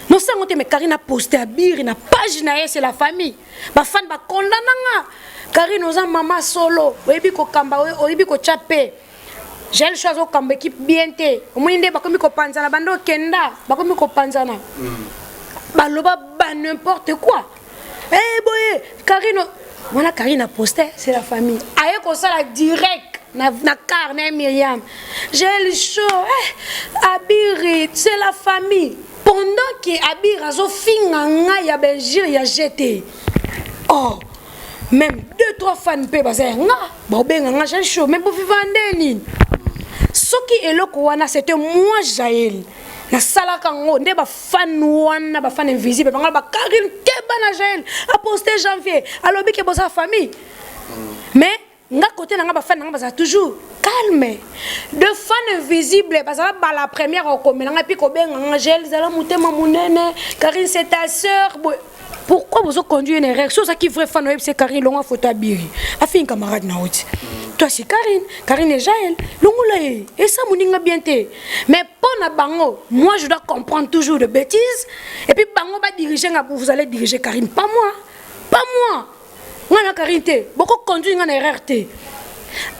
Non, ça, mais Karine a posté à Bir, na page na c'est la famille. Ma fan ba condamnanga. Karine aux maman solo. Oyebi ko kamba, oyebi ko chapé. J'ai le choix au kamba équipe bien té. Au moins inde ba komi ko panzana bando kenda, ba komi ko panzana. Ba loba ba n'importe quoi. Eh boy, Karine voilà, Karine a posté, c'est la famille. Aïe, comme ça, la direct, na carnet Myriam. J'ai le chaud, Abiri, c'est la famille. Pendant que Abiri a finanga, il y a Belgique, il y a jeté. Oh, même 2-3 fans peuvent passer. Bon, ben, j'ai le chaud, même pour vivre en déni. Ce qui est là, c'était moi, Jaël. Na sala kango nde ba fan wana ba fan invisible ba ngala ba Karine keba na Jaël a posté janvier alobi ke bosa famille mais nga côté na nga ba fan nga ba toujours calme de fan invisible ba za ba la première au commun nga pi ko benga Jaël zala mutema munene Karine c'est ta sœur. Pourquoi vous avez conduit une réaction? Ça qui vrai fan c'est Karine longa photo Abiri a fait un camarade na oti. Toi c'est Karine et Jaël longula et ça moninga bien té mais pour na bango moi je dois comprendre toujours de bêtises et puis bango va diriger vous allez diriger Karine pas moi ngana Karine té beaucoup conduire ngana RRT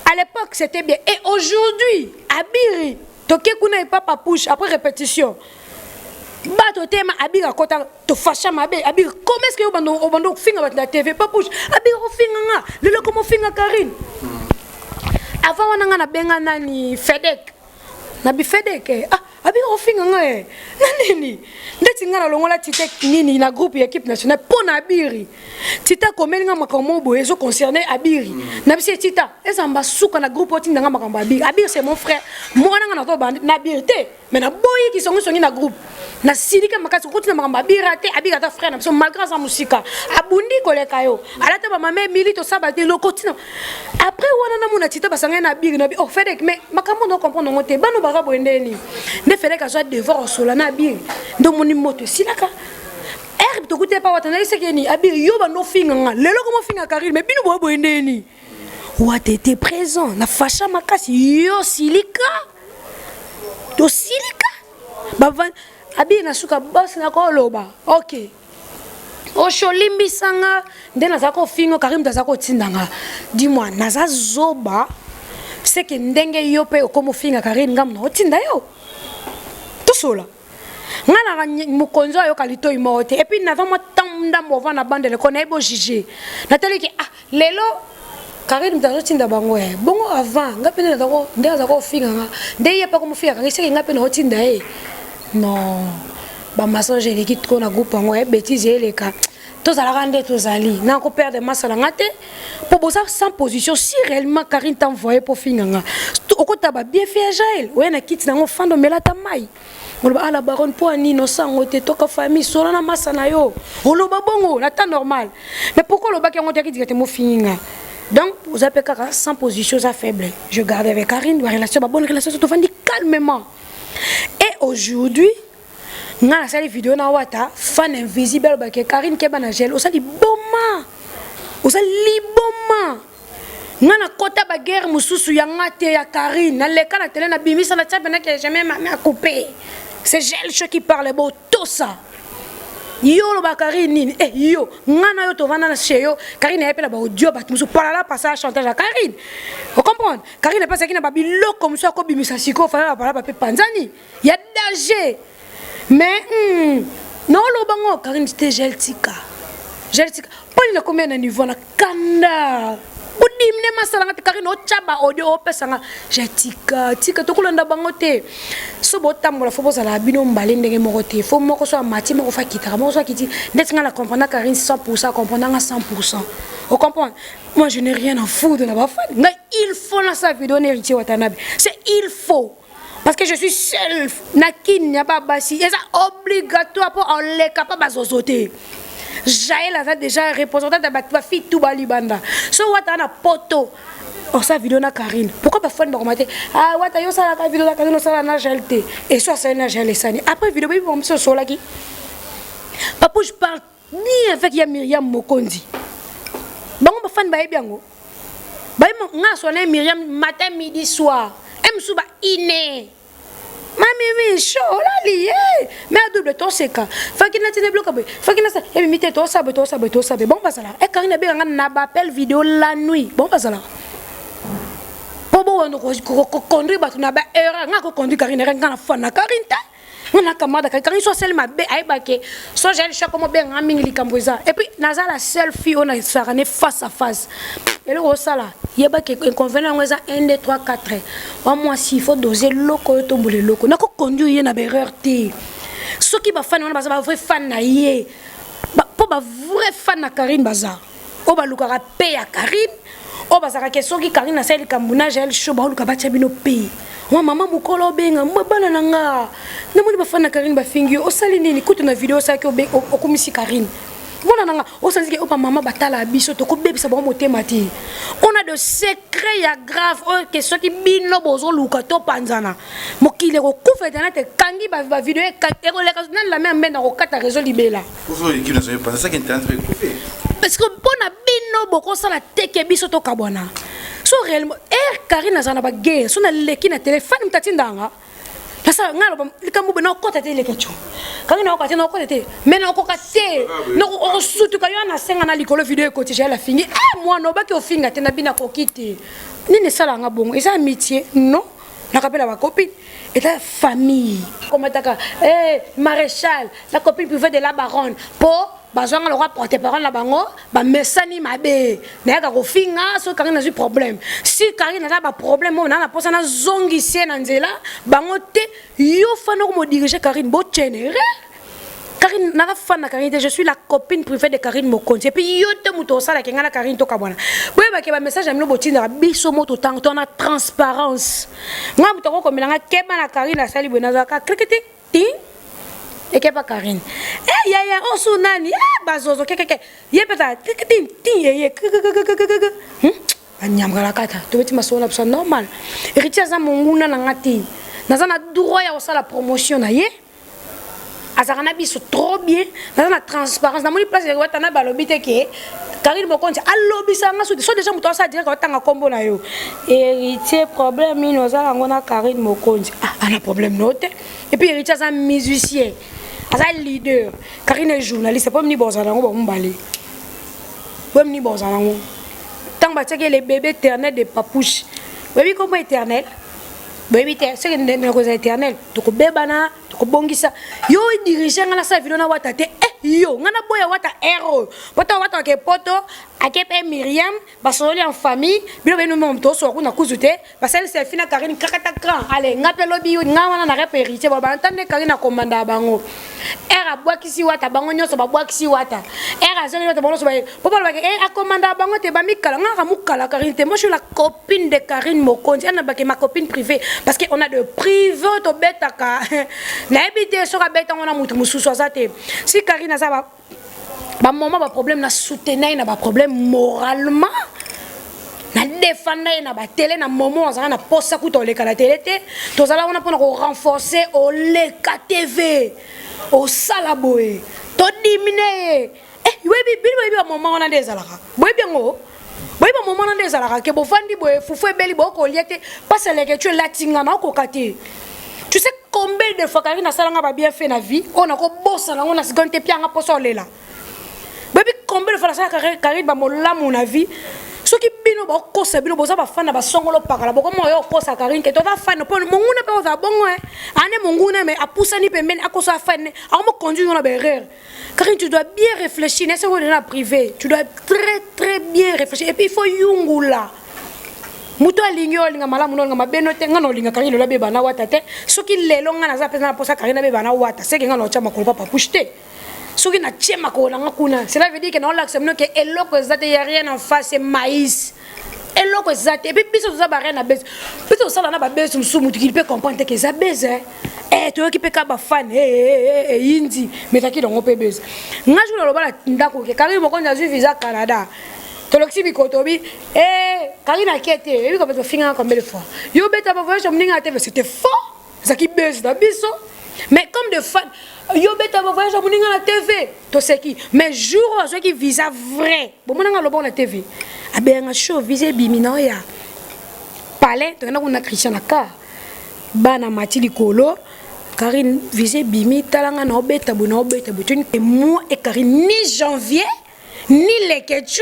à l'époque c'était bien et aujourd'hui Abiri toke kuna papa push après répétition bato tema Abiri kota to fasha mabe Abiri comment est-ce que au bando finga la TV pas push Abiri finga nga le comment finga Karine. Avant on a benga nani Fedek na bi Fedek abi ofinga nga nani ndeti ngana longola tite nini na groupe équipe nationale pour na Abiri tita komelinga makambo boye zo concerné Abiri na bisi tita ezamba suka na groupe otinga nga makambo Abiri c'est mon frère moi nga na to na Abiri te mais na boyi qui songi na groupe na silika makasi kotina makambo Abiri ata frère na biso malgré sa musika abundi koleka yo alata ba mame milito sabate lokotina après wana na mona tita basanga na Abiri na bi oh Fedek mais makambo no comprendre ngote bano bara boendeni ne Fedek a soit devoir au sola na Abiri ndo moni moto silaka herbe to kute pa watana isekeni Abiri yo bano finga nga lelo komo finga Karine mais bino bo boendeni wa t'étais présent na fasha makasi yo silika to silika bavan Abiri na suka boss na ko loba OK o sholimbi sanga ndena zako fingo Karine zako tindanga dis-moi naza zoba c'est que ndenge yo pe comme finga Karine ngam na otinda yo tout cela ngana mukonzo yo kalito imote et puis na vraiment tanda mova na bande le connaît bo jugé natali ki lelo Karine mtazotinda bango bongo avant ngapene zako ndenge zako finga nga ndeye pa comme finga c'est que ngapene otinda non ba massage l'équipe trop na groupe ngo bêtise les cas tous à la rande tous ali na ko perdre masse la ngate pour bossa sans position si réellement Karine t'envoyer pour finanga okota ba bien fait Jaël ouais na kit na ngo fando melata mai oloba ala baronne pour ani no sango te toka famille solo na masse na yo oloba bongo na temps normal mais pourquoi le bac ngo te kit te mo finga donc vous avez qu'à sans position ça faible je garde avec Karine la relation ba bonne relation tout fandi calmement et aujourd'hui ngana sali vidéo na wata fan invisible ba ke Karine ke bana gel osali boma ngana kota ba guerre mususu ya ngate ya Karine na leka na télé na bimisa na tchapena que jamais m'a coupé c'est gel ce qui parle beau tout ça yo lo ba Karine yo ngana yo to vana na cheyo Karine epela ba audio ba musu para la passer chantage à Karine vous comprenez Karine pas ça qui na ba bilo comme ça ko bimisa siko fala ba pa panzani il y a danger. Mais non le bango Karine c'était geltika pas il a combien de niveau na kanda odimne masala ngati Karine ochaba audio opesanga je tika to kulanda bangote so botambola fo bozala bino mbale ndenge moko te fo moko so mati moko fa kitaka moko so kiti ndetinga la comprendre Karine 100% comprendre 100%. Vous comprenez? Moi je n'ai rien à foutre de la bafane. Mais il faut dans sa vidéo n'héritier Watanabe. C'est il faut. Parce que je suis seul. Nakin n'y pas bassi. Et ça obligatoire pour on les capable de sauter. Jaël a déjà représentant de la fille tout balibanda. So Watana poto. Oh sa vidéo na Karine. Pourquoi pas faire normalité? Ah Wata yo ça la vidéo na Karine ça na GLT. Et soit ça na GLT sani. Après vidéo bi on se sur là qui. Papa je parle ni avec ya Myriam Mokondi. Bon ba fan ba ebiango. Ba nga so na Myriam matin midi soir. Em suba iné. Mami chaud là lié. Mais à double ton c'est quand. Fakina tine bloqué. Fakina ça et mité to ça. Bon pas ça là. Et Karine be nga na ba appel vidéo la nuit. Bon pas ça là. Bobo on ko conduire ba tuna ba erreur nga ko conduire Karine nga na fan na Karine ta. On a kamada Karine so seulement be ay baké. So j'ai chaque mo be nga mingi likamboza. Et puis naza la seule fille on a sarane face à face. Et le rosala, il y a pas inconvénient 1 2 3 4. Moi si il faut doser loko to boule loko. Na ko conduire na erreur té. Ce qui va fan on ba vrai fan na yé. Ba po ba vrai fan na Karine bazar. O ba lukara pe ya Karine. O ba saka question ki Karine na seli kambuna gel show ba luka ba tchabino pe. Wa mama mukolo benga mbana nanga. Na moni ba fan na Karine ba fingi o sali nini kutu na vidéo sa ki o komisi Karine. Voilà, on sait que papa maman batala biso to ko bébé ça bon motémati. On a de secrets ya grave que ceux qui bino bozo luka to panzana. Mokile ko kufeta na te kangi ba vidéo e ko leka na la même na ko kata réseau libela. Pour qui ne savait pas ça qui internet peut couper. Parce que bona bino boko sala teke biso to kabona. So réellement Karine azana ba guerre, so na leki na téléphone mtatindanga. Nasa ngalo likambo na okota te lekecho. Karine okota na okota te. Mais na okota te. No osutu ka yana senga na likolo vidéo ko ti la fingi. Moi no ba ki ofinga te na bina ko kiti. Nini sala nga bongo. Eza amitié non. Na kapela ba copine. Et la famille. Comme taka maréchal, la copine privée de la baronne. Po bazanga le roi porte-parole la bango, ba mesani mabe. Na ka kofinga so Karine a eu problème. Si Karine a ba problème on na posa na zongi sie na nzela, bango te yo fana ko mo diriger Karine bo tchénéré. Karine na ka fana Karine, je suis la copine privée de Karine Mokonzi. Et puis yo te muto sala kenga la Karine to kabwana. Boye ba ke ba message amino botinda biso moto tant on a transparence. Moi muto ko komelanga keba na Karine la sali bonaza ka krikiti ting. Et que pas Karine. Eh ya on sunani bazozo keke. Ye peta tin tin anyamga la kata. To beti masona psa normal. Héritier za monguna na ngati. Naza na droit ya osala promotion na ye. Azarana biso trop bien. Naza na transparence. Na moni place de watana balobi te ke Karine Mokonzi alobi sanga so déjà muto sa dire ko tanga kombo na yo. Héritier problème ino za ngona Karine Mokonzi. Ah, ana problème note. Et puis héritier za musicien. Un leader, Karine est journaliste, c'est pas ni bonzalango ba mbali. Pas ni bonzalango. Tant ba tcheke les bébés éternels de papouche. Baby comment éternel? Baby c'est que ne cause éternel. To ko bebana, to ko bongisa. Yo dirigeant na sa vidéo na wata te. Yo, ngana boya wata héros. Wata ke poto, akepe Myriam, basoli en famille, bilo beno momto so kuna kuzute, basali se fina Karine kakata grand. Allez, ngapelo bi ngawana na rep héritier, ba entendre Karine commanda bango. Era bwakisi wata bango nyoso ba bwakisi wata. Era zoni wata bango so ba papa ba a commanda bango te ba mikala ngaka mukala Karine te. Moi je suis la copine de Karine Mokonzi, ana ba ke ma copine privée parce que on a de privé to betaka. Na ebité so ka beta ngona mutu mususu azate. Si Karine ça va maman ba problème na soutenir na ba problème moralement na défendre na ba télé na moment ça na posa ku to le kala télé té to zala on a pour renforcer au le TV au salaboé to diminuer webi ba moment on a des alaka boy bien ngo boy ba moment on a des alaka ke bo fandi boy fufu beli bo ko liete parce que tu es latinga na ko kati. Tu sais combien de fois Karine a salanga ba bien fait na vie on a ko bossa na on a seconde pianga poso lela. Baby combien de fois ça Karine ba mola mon avis soki bino ba kosa bino boza ba fana ba songolo pakala boko moyo kosa Karine ke to va fana po monguna pe za bongo ane monguna mais apusani pembeni akosa fana amo conduire na berere Karine tu dois bien réfléchir n'est-ce pas dans la privée tu dois très bien réfléchir et puis il faut yungula muto alingi olinga malamu no ngama beno te ngano linga Karine la beba na wata te soki lelo ngana za pesa na posa Karine beba na wata seke ngano chama ko papa pushte soki na chema ko na ngakuna cela veut dire que non l'accepte que eloko zate y a rien en face c'est maïs eloko zate et puis biso za ba rien na base biso ça na ba base musumu tu peut comprendre que ça base tu qui peut ka ba fan yindi mais ta ki dongo pe base ngaju na loba ndako ke Karine moko ndazu visa Canada Toloxi bikotobi Karine akete et comme tu finir combien de fois yo beta ba voyage mninga TV c'était faux ça qui base da biso mais comme de fan yo beta ba voyage mninga na TV to c'est qui mais jour ceux qui visa vrai bon mninga lobo na TV abenga show visa bimina ya palais to na Christian aka bana matili kolo Karine visa bimi talanga na obeta bu tu moi et Karine ni janvier ni lekechu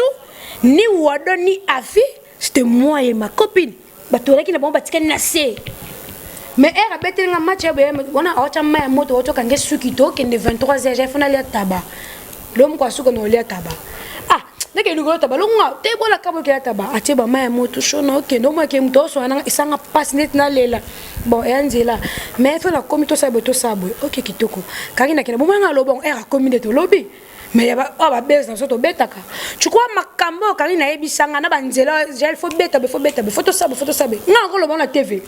ni wado ni afi c'était moi et ma copine batora qui na bon batika nassé mais elle a bêté un match on a autre ma moto autre kange sukito qui est 23h j'ai fait aller tabac l'homme quoi sou qu'on aller tabac ah dès que nous go tabac longa te bola kabo ki tabac atie ba ma moto shona OK no ma ke mto so na isanga pass net na lela bon et anzela mais faut la comité ça OK kitoko Karine kena bon nga lo bon era comité to lobby mais ya ba base na soto betaka tu crois makambo Karine ebisanga na banzela il faut beta faut sabe nga ko lo bon la TV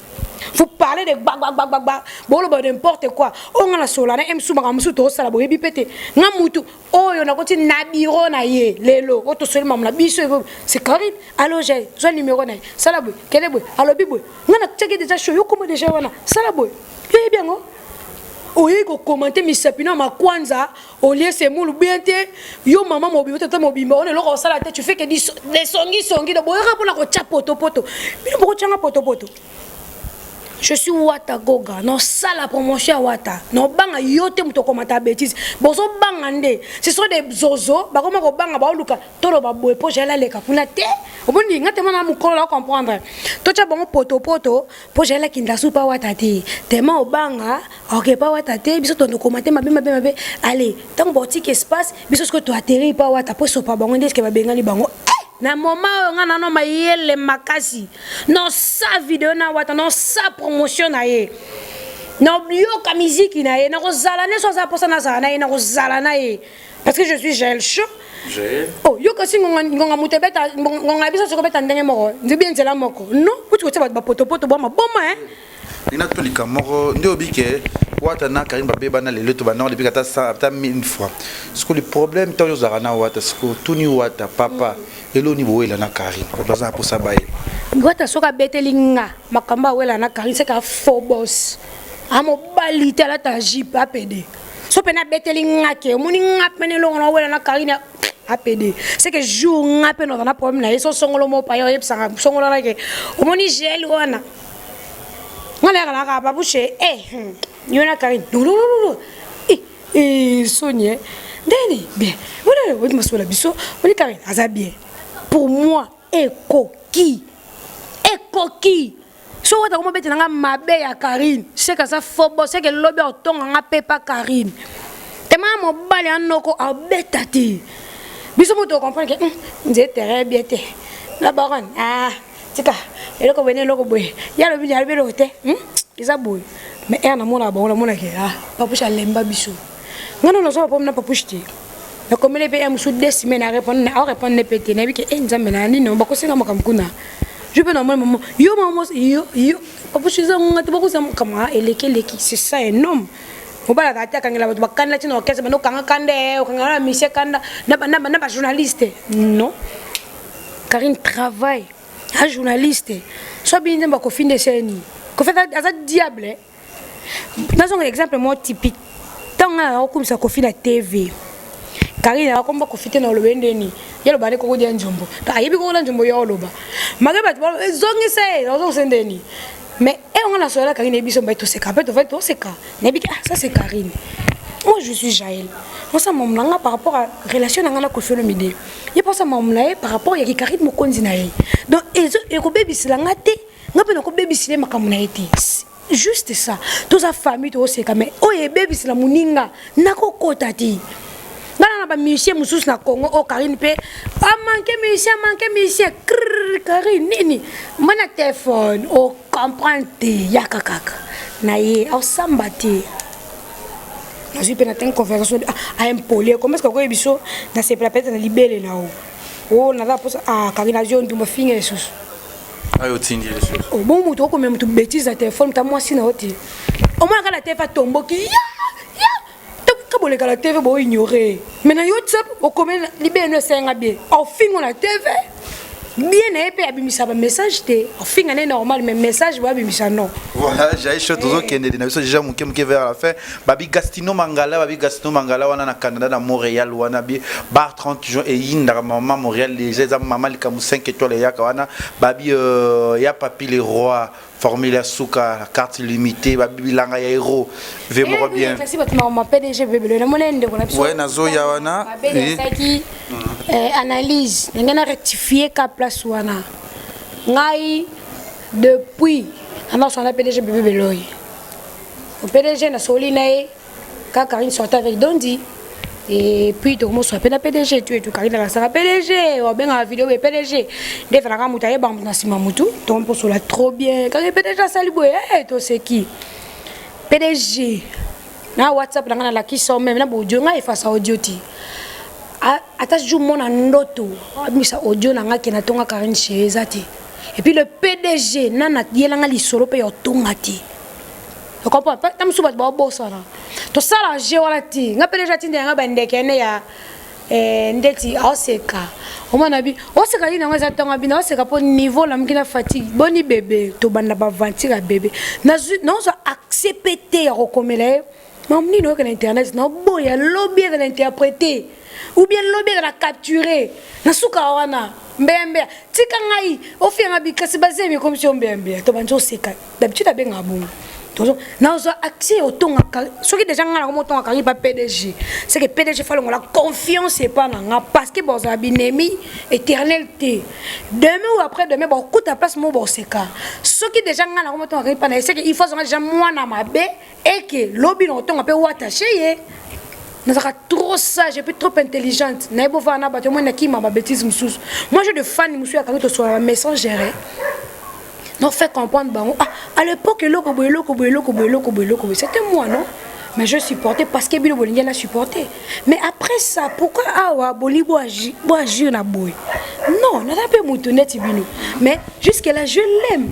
vous parlez de bag bon lo n'importe quoi on nga la sola na emsu makamusu to sala bo ebi pete nga mutu oyo na koti na biro na ye lelo oto seulement la biso c'est Karine allo j'ai son numéro na sala bo kele bo allo bibo nga na tcheke déjà show yo comment déjà wana sala bo yo bien ngo oye ko commenter mi sapina ma kwanza au lieu c'est moulu bien te yo maman mobimba tata mobimba on est là ko sala te tu fais que des songi de boya pour la ko cha poto bino boko changa poto je suis Wata Goga non ça la promotion Wata non banga yote muto komata bêtise bozo banga nde ce sont des zozo ba koma ko banga ba luka tolo ba boye po jela leka kuna te obondi ngate mana mukolo la comprendre to cha bongo poto po jela kinda supa Wata te ma obanga OK pa Wata te biso to komate mabe allez tant boutique espace biso ce que tu atterrir pa Wata po so pa bongo ndeske ba bengali bango na moment nga na mayele makasi non sa vidéo na Wata non sa promotion na ye non yo ka musique na ye na ko zala ne so za posa na za na ye na ko zala na ye parce que je suis Jaël Show oh yo ka singonga mutebeta ngonga biso so ko beta ndenge moko nzibi nzela moko non putu ko ba poto boma ina tolika moko ndio bike Wata na Karine babeba na lelo to bana depuis kata 1000 fois ce que le problème tant yo zarana Wata ce que tout ni Wata papa elo ni boela na Karine baza pour ça baye Wata soka betelinga makamba wela na Karine c'est ka faux boss amo balita la ta jip apd so pena betelinga ke muni ngapene lo na wela na Karine apd c'est que jour ngapene na problème na so songolo mo pa yo yebsanga songolo na ke omoni gel wana ngala ngala ka babushe yona Karine non Sonia Deni bien voilà vous me sola biso on Karine aza bien pour moi ekoki so Wata ko bete nga mabe ya Karine c'est que ça faut bon c'est que lobe otonga nga pepa Karine tema mo bali anoko abetati biso mo to comprendre que nze très bien te la baronne tika eloko bene loko boy ya lo bili albe lote isa boy mais na mona ba mona ke papusha lemba biso ngano no so pomna papushti na komele pe am sous 2 semaines à répondre ne pété na bi ke nzambe na ni no ba ko singa makamkuna je peux normalement yo papushi za ngati ba ko sa kama eleki c'est ça un homme mobala ka ta kangela ba bakanda tino kese ba no kanga kande o kanga mise kanda na ba journaliste non Karine travaille un journaliste soit bien ba ko fin de scène ko fait à diable dans un exemple moi typique tant on comme ça ko fin la TV Karine a komba ko fite na lobendeni yelo bane ko dia njombo ta yibi ko na njombo yo loba magaba zongi se ozo sendeni mais on a sola Karine biso mba to seka pe to fait to seka nebi ça c'est Karine moi je suis Jaël ça maman par rapport à relation nanga na Koffi Olomide il pense à maman par rapport ya Karine Mokonzi na ye donc et ko baby silanga te ngape ko baby sile makamuna ete juste ça toute sa famille to seka mais oye baby sila muninga nako kota ti ngana ba musicien mususu na Congo o Karine pe manqué musicien Karine nini mana téléphone o comprendre yaka kaka na ye au sambati na suis pe na ten conférence à impolé comment est-ce que ko biso na se peut-être na libéré là oh na la pose à Karine azio ndumba finga Jesus ayo tindi les choses bon muto ko même tu bêtise à téléphone ta moi si na oti au moins quand la télé va tomber qui quand les la TV vont ignorer mais na WhatsApp au commun libéré no senga bien au fin on la TV bien épais abimisa ba message té au fin on est normal mais message va abimisa non voilà j'ai chose toujours qui est déjà mon vers la fin babi Gastino Mangala wana na Canada na Montréal wana bi bar 30 jours et inda maman Montréal les maman li kamu 5 étoiles ya wana babi ya papi les rois formule souka carte limitée babi langa ya héros vraiment bien merci votre maman PDG bébé le monende ko na biso ouais nazo ya wana analyse ngena rectifier ka place wana ngai depuis alors on a PDG bébé beloy au PDG na solinae ka Karine sortait avec Dondi et puis tout le monde soit PDG tu es tout Karine la sera PDG ou bien la vidéo PDG des fois quand mutaye ba na sima mutu ton pour cela trop bien quand PDG saliboy eh toi c'est qui PDG na WhatsApp na la qui sort même na audio nga efasa audio ti attache jour mon ndoto misa audio na nga ki na tonga Karine chez ezati et puis le PDG nana yelanga lisolo pe yo tonga ti tu comprends pas tam suba ba bossa na to sala je wala ti nga PDG ti nga ba ndeke ne ya ndeti oseka omana bi oseka ni nga za tonga bi na oseka po niveau la mkina fatigue boni bébé to banda ba ventira bébé na non so accepter ya rekomela mamni no que l'internet na boya lobby de l'interpréter ou bien lobby de la capturer na suka wana mbembe tika ngai ofianga bikasi bazemi comme si mbembe to banjo seka d'habitude abenga bon donc na zo accès au tonga ce qui déjà ngala comme tonga kari pas PDG c'est que PDG fallait la confiance et pas nga parce que bon ça binemi éternalité demain ou après demain bon coup ta place mo bon seka ce qui déjà ngala comme tonga kari pas c'est que il faut déjà moi na mabe et que lobby no tonga pe wattaché ye na saka trop sage et puis trop intelligente na ebo va na bato moi na ki ma bêtise mususu moi j'ai de fans mususu ya kanito sur la messagère non fait comprendre bango à l'époque c'était moi non mais je supportais parce que Bilo Bolinga l'a supporté mais après ça pourquoi Bolibo agir na boy non n'a pas moutonnet Bino mais jusque là je l'aime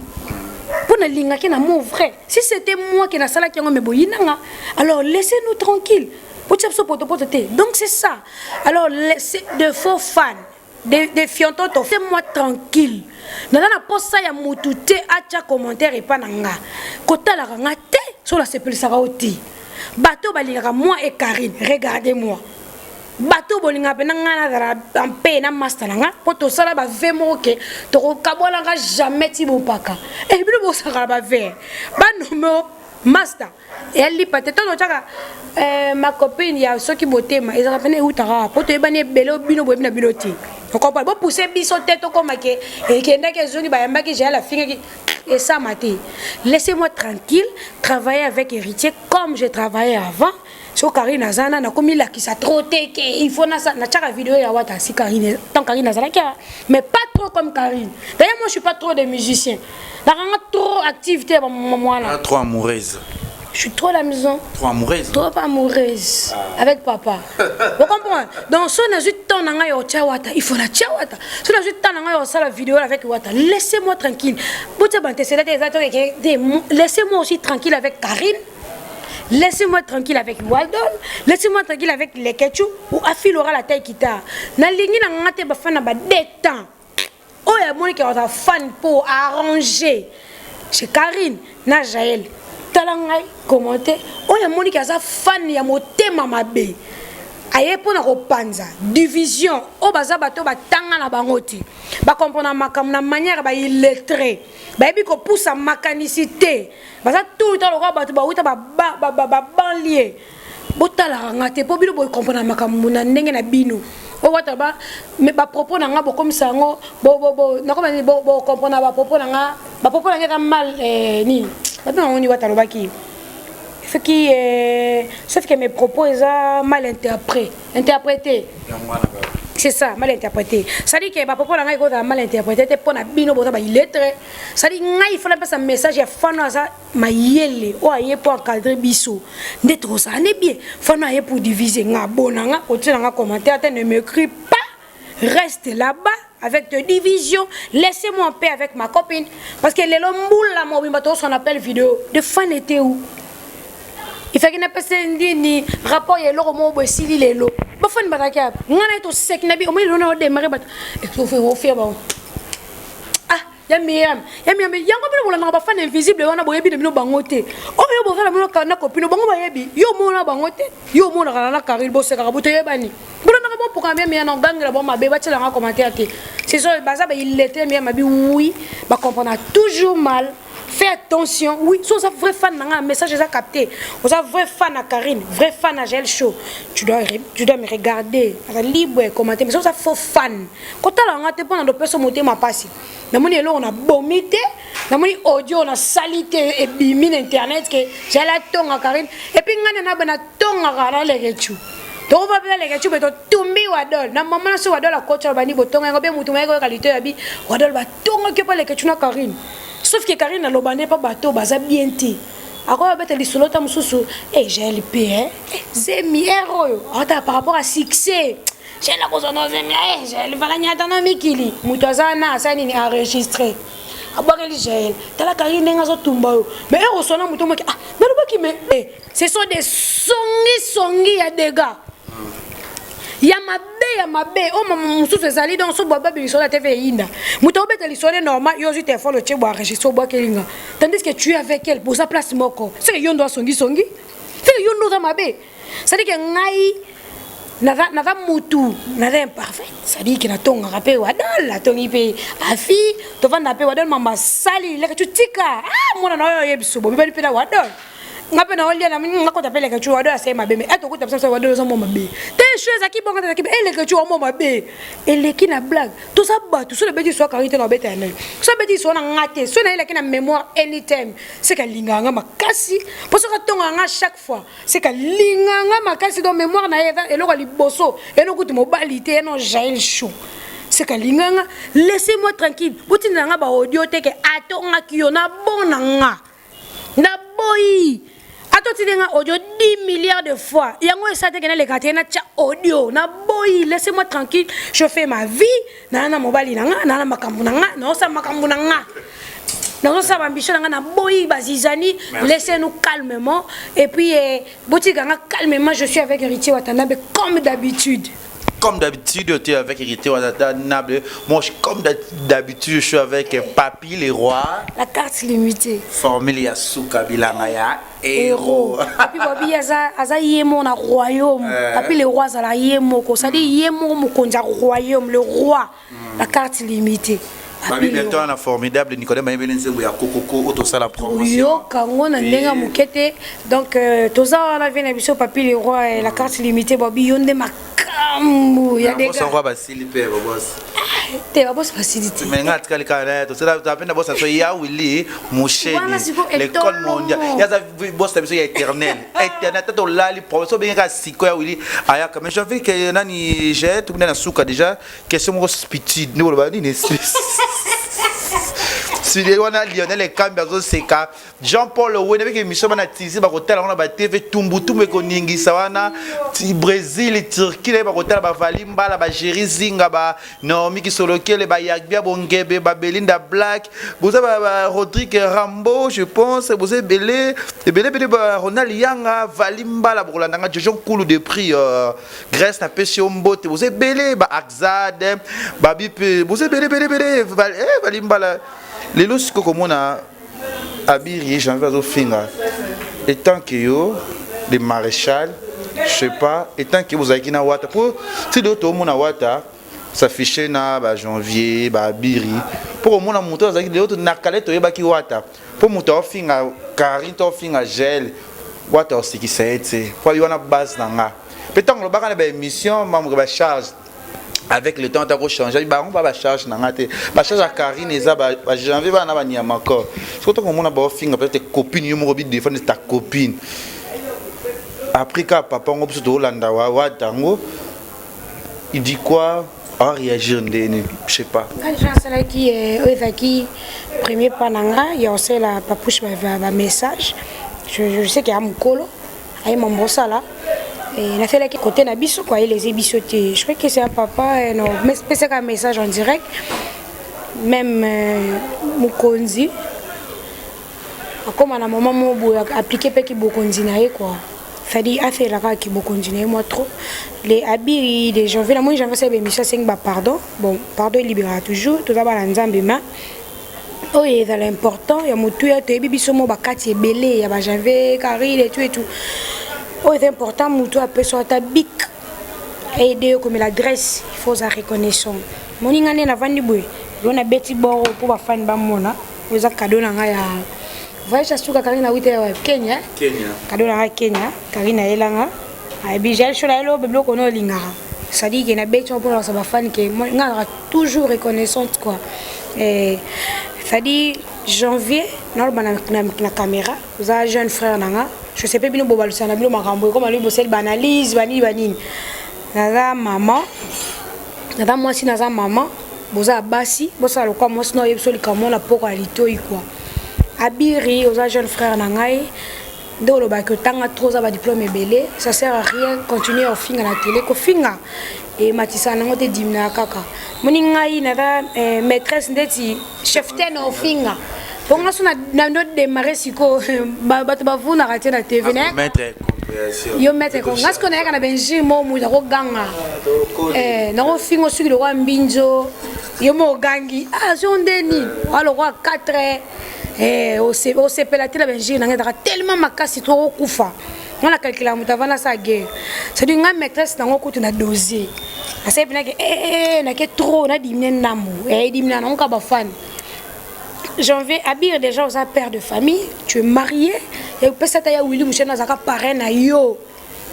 pour na linga ki na mon vrai si c'était moi qui na sala ki ngo me boyinanga alors laissez-nous tranquille donc c'est ça alors de faux fans de fiontoto fais-moi tranquille nana na posa ya mutu te acha commentaire et pas nanga kota la nga te sur la sepel sarauti bato balingaka moi et Karine regardez-moi bato bolinga pe nanga na en paix na master nanga poto sala ba vemo ke to kabola nga jamais ti bopaka et bi bo sala ba ver ba numéro master et elle dit peut-être no chaka ma copine ya soki botema ezaka pene utara poto ebane belo bino boyebina biloti on comprend bon pousser biso tête comme que et kenda ke zoni ba yamba ke j'ai la finga et ça maté laissez-moi tranquille travailler avec héritier comme j'ai travaillé avant sur Karine Azana na komi la qui ça trotté que il faut na chaka vidéo ya wata si Karine tant Karine Azana mais pas trop comme Karine d'ailleurs moi je suis pas trop de musicien la ranga trop activité moi là trop amoureuse. Je suis trop à la maison. Trop amoureuse. Trop amoureuse. Avec papa. Vous comprenez? Donc, si on a eu temps dans Tchawata, il faut la Tchawata. Si on a eu temps dans la vidéo avec Wata, laissez-moi tranquille. Laissez-moi aussi tranquille avec Karine. Laissez-moi tranquille avec Waldon. Laissez-moi tranquille avec les Ketchou. Ou Afil aura la taille qui t'a. Na ligne na ngate ba fan ba détend. Oh, il y a mon qui est fan pour arranger. Chez Karine, na Jaël. Talangai commenter oya moni kaza fan ya motema mabe aye pona ko panza division o baza bato batanga na bangoti ba comprendre makam na manière ba illettré ba yebi ko poussa mécanicité baza tout le temps ko bato ba uta ba banlier botala ngate po bino boy comprendre makambo na ndenge na bino o wata ba mais ba propos na nga bo comme ça ngo bo na comme bo comprendre ba propos na nga ka mal ni ba on y wata lobaki ce qui sauf que mes propos sont mal interprétés. C'est ça, mal interprété. Ça dit que ma propos là est mal interprété pour na bino boza ba illettré. Ça dit ngai il faut passer un message à fana ça ma yele o aye pour encadrer biso. Ndetro ça n'est bien. Fana aye pour diviser nga bona nga otina nga commentaire ne m'écris pas. Reste là-bas avec tes divisions. Laissez-moi en paix avec ma copine parce que les lomboul là mo bimba to son appel vidéo. De fan était où? Il fait qu'il n'a pas ni rapport et l'eau au bois si les lots. Bah fan baraka. On a été au sec nabi au milieu on a démarré bat. Et tout fait au faire bon. Ah yam yam ko na ba fan invisible on a boyebi de mino bangote. O yo bo fala mino kana copine bango bayebi. Yo mo na bangote. Yo mo na kana karil bo se ka bote yebani. Bolo na bo pour quand même ya na gangela bon mabe ba tela nga commentaire te. C'est ça baza ba il était bien mabi oui, ba comprendre toujours mal. Fais attention, oui, si vous êtes vrai fan d'un message, vous avez capté. Vous êtes vrai fan à Karine, vrai fan à Gel Show. Tu dois me regarder, libre commenter. Mais si vous êtes faux fan, quand tu as regardé pendant deux personnes monter ma passe. Dans mon élo on a vomité, dans mon audio on a salité et bimine internet que j'ai la tongue à Karine. Et puis on a une tongue à Karine les gars. Donc on va bien les gars, tu peux tomber wadol. Na maman sur wadol la coach albani botonga, on va bien moutonga avec qualité abi. Wadol va tonga que pas les gars tu na Karine. Sauf que Karine n'a pas bateau, baza bien ti. Après, on a dit solo tam sousou. Eh, j'ai le hein. C'est miero. Par rapport à succès. J'ai la cause de zemi. Eh, j'ai le valanya dans un mikili. Moutazana, ça n'est enregistré. Après, j'ai. T'as la Karine n'a pas tumba. Mais elle reçoit un mouton. Ah, mais le qui me. Ce sont des songi à des gars. Ya mabe o maman mususu ezali dans so baba biso la TV inda muto beta lisone normal yo zu téléphone le chebo enregistré bo kelinga tandis que tu es avec elle pour sa place moko c'est que yo ndo songi c'est que yo ndo za mabe ça dit que ngai na mutu na imparfait ça dit que na tonga rapé wadol la tongi pe afi to vanda pe wadol mama sali le que tu tika ah mona na yo yebiso bo bibali pe na wadol ngape na olia na ngako tapele ke tu wadol asema be me eto ko tapesa wadol so mama be te choses aki bonga taki ele ke tu mama be ele ki na blague tout ça batu so le beti so karité na beta na so beti so na ngate so na ele ki na mémoire anytime c'est que linganga makasi parce que tonga nga chaque fois c'est que linganga makasi dans mémoire na eva eloko liboso eloko tu mobilité non Jael Show c'est que linganga laissez-moi tranquille botina nga ba audio te ke atonga kiona bonanga na boy. Attends, tu as audio 10 milliards de fois. Il y a un ça que les gâteaux na audio na boy. Laissez-moi tranquille. Je fais ma vie. Nana mobile nanga, nana makambu nanga, non ça makambu nanga. Non ça ambition nanga na boy bazizani. Laissez-nous calmement. Et puis botiganga calmement. Je suis avec Héritier Watanabe comme d'habitude. Comme d'habitude, tu es avec Héritier Watanabe. Moi, comme d'habitude, je suis avec Papi les rois. La carte limitée. Formule Yasuka Bilangaya. Héros. Papi Babi aza yemo na royaume. Papi les rois à la yemo. Ça dit yemo mokonja royaume, le roi. La carte limitée. Babi bientôt on a formidable Nicolas Maïbelen Zembou ya Kokoko auto ça la promotion. Yo kango na ndenga mukete. Donc toza on a vu na biso Papi les rois et la carte limitée Babi yonde makambu ya des gars. On va basili pe boss. Te boss facilité. Mais ngat kali kana to ça tu appelles boss ça ya Willy Moucheni l'école mondiale. Ya za boss ça ya éternel. Éternel to lali professeur bien ka siko ya Willy aya comme je veux que nani j'ai tout na suka déjà question mo speed ni ba ni si les wana Lionel et Camberzo Seka Jean-Paul Owen avec émission na tizi ba hotel on ba TV tumbutu me ko ningi sawana ti Brésil et Turquie ba hotel ba valimba la ba Jerry Zinga ba Naomi ki solokele ba Yagbia Bongebe ba Belinda Black vous ba Rodrigue Rambo je pense vous avez belé ba Ronald Yanga valimba la bolanda nga Jojon Koulou de prix Grèce na pêche mbote vous avez belé ba Axad ba bip vous avez belé valimba la les lois comme on a habillé j'en vais au finga et tant que yo les maréchal je sais pas et tant que vous avez na wata pour si d'autres mon na wata s'afficher na ba janvier ba biri pour mon a monter les autres na calette to yeba ki wata pour monter au finga Karine to finga gel wata osikisa ete po wana base nanga peut-être on ba na émission membre ba charge avec le temps t'as changer ba on ba charge nanga te ba charge à Karine eza ba janvier ba na ba nyama ko surtout comme on a ba finga peut-être copine yo mo bi défendre ta copine après quand papa on peut Hollanda wa tango il dit quoi à réagir je sais pas quand qui premier pananga il y a aussi la papouche va message je sais qu'il y a mon colo ay mon bossa là et il a fait là côté na biso quoi les ébisotés je crois que c'est un papa non mais c'est un message en direct même Mukonzi comme à un moment mo appliquer pe ki Bokonzi na quoi fadi affaire là qui Bokonzi na moi trop les habits des gens là moi j'avais cette émission c'est pardon bon pardon il libérera toujours tout d'abord la nzambe ma oh il est important il y a mutu ya te bibiso mo bakati ebele ya ba janvier Karine et tout oh c'est important mutu après soit ta bic aider comme l'adresse il faut sa reconnaissance moninga ne na vandi boy on a beti boro pour ba fan ba mona oza cadeau na nga ya voyage asuka Karine na wite ya Kenya cadeau na Kenya Karine elanga ay bijel chola lo beblo kono linga ça dit que na beti pour sa ba fan que nga toujours reconnaissante quoi et ça dit janvier normalement na caméra vous avez jeune frère nanga je sais pas bien bobal sana bilo makambo comme lui bosel banalise banini naza maman naza moi si naza maman boza basi bosa lokwa moi sino yebso likamo la poko alitoi quoi abiri aux jeune frère nangai de lo ba que tanga trop za ba diplôme belé ça sert à rien continuer au finga la télé ko finga et matisa nango te dimna kaka moni ngai na maîtresse ndeti chef ten au finga donc là na notre démarrer siko bato ba vuna raté na TV né yo mettre ko ngas ko na kana benji mo mu ko ganga na ko fingo suki lo wa mbinzo yo mo gangi jondeni alo ko 4 au CP la télé benji na ngata tellement makasi to kufa on a calculé mutavana sa guerre c'est du nga maîtresse na ko na dossier asa pina ke na ke trop na dimne namu dimna na ka ba fan janvier abir déjà aux père de famille tu es marié et peut-être ya Willy Mouchena zaka parrain na yo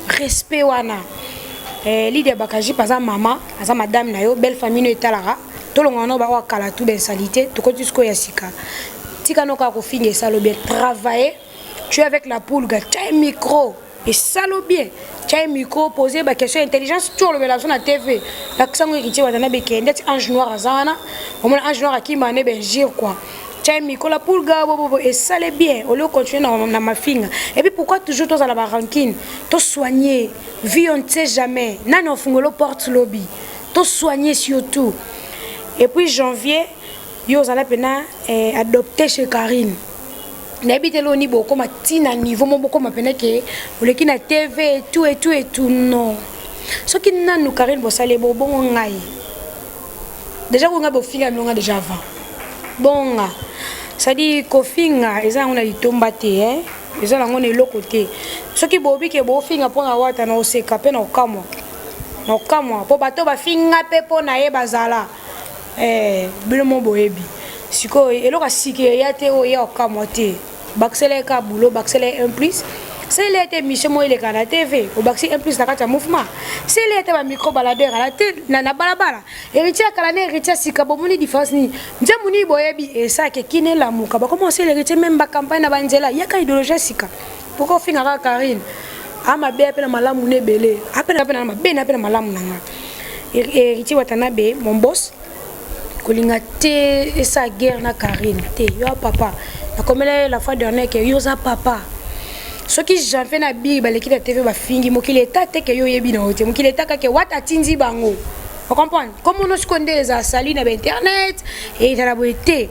respect wana l'idée bakaji pas maman asa madame na yo belle famille no etalara to longa no ba wa kala tout ben salité to ko tusko ya sika tika no ka ko finge salo bien travailler tu es avec la poule ga tu micro et salo bien tu as un micro poser ba question intelligence tu le relation na TV l'accent héritier wa na bekende ange noir azana au moins ange noir qui mané ben gire quoi tu as un micro la poule ga bobo et ça l'est bien au lieu continuer na ma finga et puis pourquoi toujours toi à la rancune to soigner vie on ne sait jamais nano fungolo porte lobby to soigner surtout et puis janvier yo zala pena adopté chez Karine n'habite lo ni boko matina niveau mo boko mapena ke oleki na TV et tout non ce qui nanu Karine bo sale bo bon ngai déjà ko nga bo finga mlonga déjà avant bon ça dit ko finga eza on a litomba te eza lango ne lokote ce qui bobi ke bo finga pona wata na oseka pe na okamo po bato ba finga pe pona ye bazala bilo mo boyebi siko eloka sike ya te o ya okamo te baksele ka boulot baksele un plus c'est il était mission mo ile kana TV o baksi un plus na kata mouvement c'est il était ba micro baladeur à la tête na balabala héritier kala ne héritier sika bomoni différence ni nzamuni boyebi et ça ke kine la muka ba commencer l'héritier même ba campagne na banzela ya ka idéologie sika pourquoi finga ka Karine ama be apela malamu ne belé apela na be na apela malamu nanga héritier watanabe mon boss kolinga te esa guerre na Karine te yo papa na komela la fois dernière que yo za papa ce qui j'en fais na bi ba l'équipe de TV ba fingi mo kile tate ke yo yebi na hote mo kile taka ke wata tinzi bango vous comprenez comme on se connaît za sali na internet et ta la beauté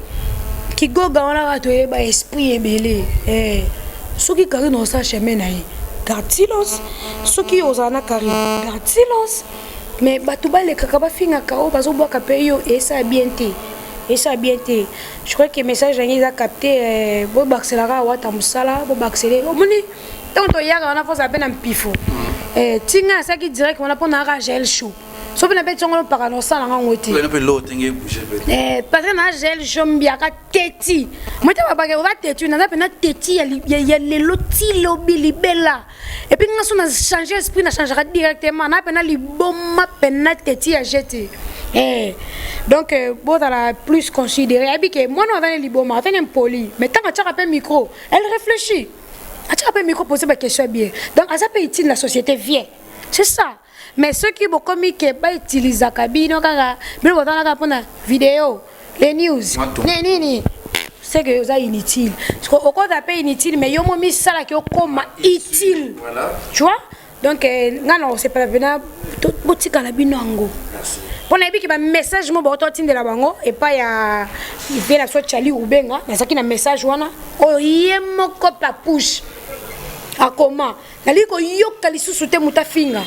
qui goga on a to ba esprit ebele ce qui Karine on sa chemin na yi garde silence ce qui osana Karine garde silence mais batuba le kakaba finga kao bazo boka pe yo et ça bien té je crois que message ngi za capté bo baxelara wata musala bo baxele o moni tant to yaka on a force à peine un pifo tinga ça qui direct on a pas na gel chaud so na beti ngolo para no sala nga ngoti on peut l'autre ngi bouger parce que na gel jombia ka teti moi ta ba ka teti na na teti ya le loti lobi libela et puis nga so na changer esprit na changera directement na pena liboma pena teti ya jeter donc bon dans la plus considéré et puis que moi non avec liboma avec un poli mais tant que tu as un micro elle réfléchit tu as un micro poser des questions bien donc ça peut utile la société vient c'est ça. Mais ceux qui vont comme qui pas utiliser la cabine, mais vous avez pour la vidéo, les news, ni, c'est que vous avez inutile. Parce qu'au cas d'appel inutile, mais ils ont mis ça là qui est comme utile. Tu vois? Donc, non, c'est pas la peine. Tout petit canabine ango. Pour les qui un message, moi, bon, toi, de la bango et pas il fait la soit Charlie ou Benga, mais ça qui a un message, wana, oh, il est mon cop la push. À comment? La ligue au yok kalisu soute mutafinga.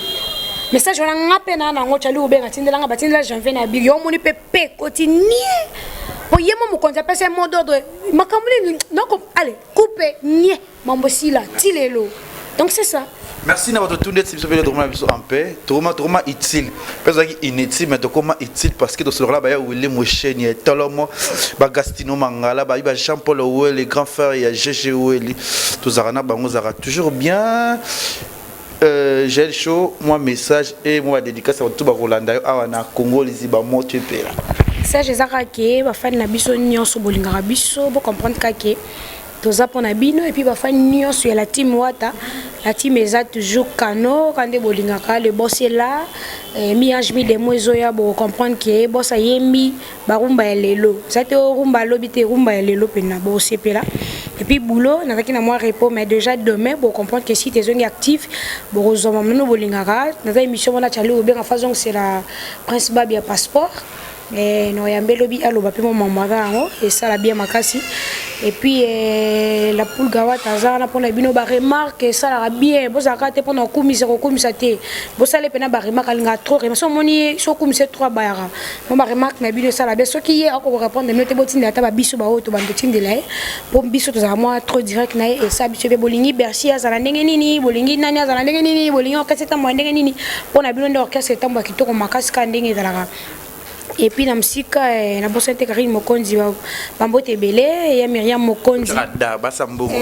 Message wana ngapena na ngo chali ubenga tindela batindela janvier na big yo moni pepe continue po yemo mo konza pesa mo dodo makamuli noko allez couper nie mambo sila tilelo donc c'est ça. Merci na votre tourner si vous avez le drama en paix drama utile parce que inutile mais comment utile parce que dans ce là ba ya William Mosheni tolomo ba Gastino Mangala ba Jean Paul Ouel les grands frères il y a GG Ouel tous arana bango zara toujours bien. J'ai le show, moi message et moi dédicace à tout le Rolanda à Congo les Ibamo tu peux là. Ça j'ai zaké ba fan na biso nyonso bolingaka biso bo comprendre kake toza pona bino et puis ba fan nyonso ya la team Wata la team eza toujours kano quand bolingaka le boss est là miage mi demo ezoya bo comprendre que boss ayemi ba rumba ya lelo ça te rumba lobité rumba ya lelo pena bo sepela. Et puis boulot nazaki na moi repos mais déjà demain pour comprendre que si tes zones actifs pour rejoindre nous bolingara dans une émission on a chalé au bien en façon c'est la Prince Babia passeport et nous yambe lobi alo ba pe mon maman et ça la bien makasi et puis la poule gawata zana pour la bino ba remarque ça la bien bo zakate pour na komisa ko komisa te bo sale pena ba remarque alinga trop mais so moni so komisa 3 bayara mo ba remarque na bino ça la bien ce qui est encore répondre mais te botine ata ba biso ba auto bando tindela pour biso to za moi trop direct na et ça biso be bolingi bercy azala ndenge nini bolingi nani azala ndenge nini bolingi orchestre mo ndenge nini pour na bino ndo orchestre tambo kitoko makasi ka ndenge ezalaka. Et puis na musika na bossa te Karine Mokonzi ba mbote belé ya Myriam Mokonzi da basa mbongo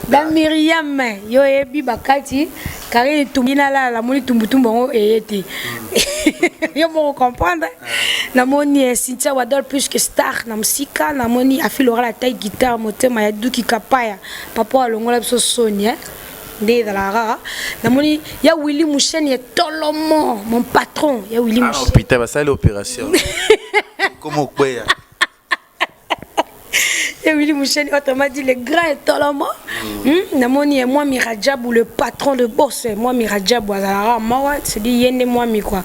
da Myriam yo ebi bakati Karine tumina la moni tumbutumbo eyete yo mo comprendre na moni Cynthia Wadol plus que star na musika na moni afilora la taille guitare motema ya Duki Kapaya papa alongola biso Sonia de la rara namoni ya Willy Mosheni et tolomo mon patron ya Willy Mosheni ah putain ça l'opération comment quoi ya Willy Mosheni autrement dit le grand et tolomo namoni moi Mirajabou le patron de boss moi Mirajabou azara moi c'est dit yende moi mi quoi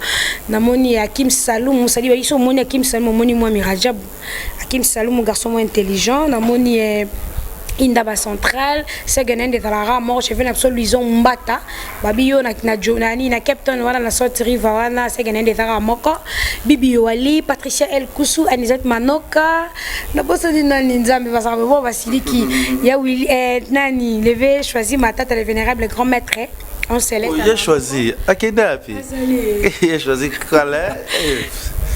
namoni Hakim Saloum ça dit ils sont moni Hakim Saloum moni moi Mirajabou Hakim Saloum garçon intelligent namoni Indaba Central, c'est gagnant de la mort, je viens absolument Mbata, Babio na Jonani, na Captain, voilà la sortie Rivawana, c'est gagnant de la moko, Bibi Wali, Patricia El Koussou, Anisette Manoka, na bosse de Nani Nzambe, va savoir bon Vasiliki, ya Willy, Nani, levé, choisi ma tante, le vénérable grand maître. On s'élève. Il a choisi, à quel âge il a choisi Kala.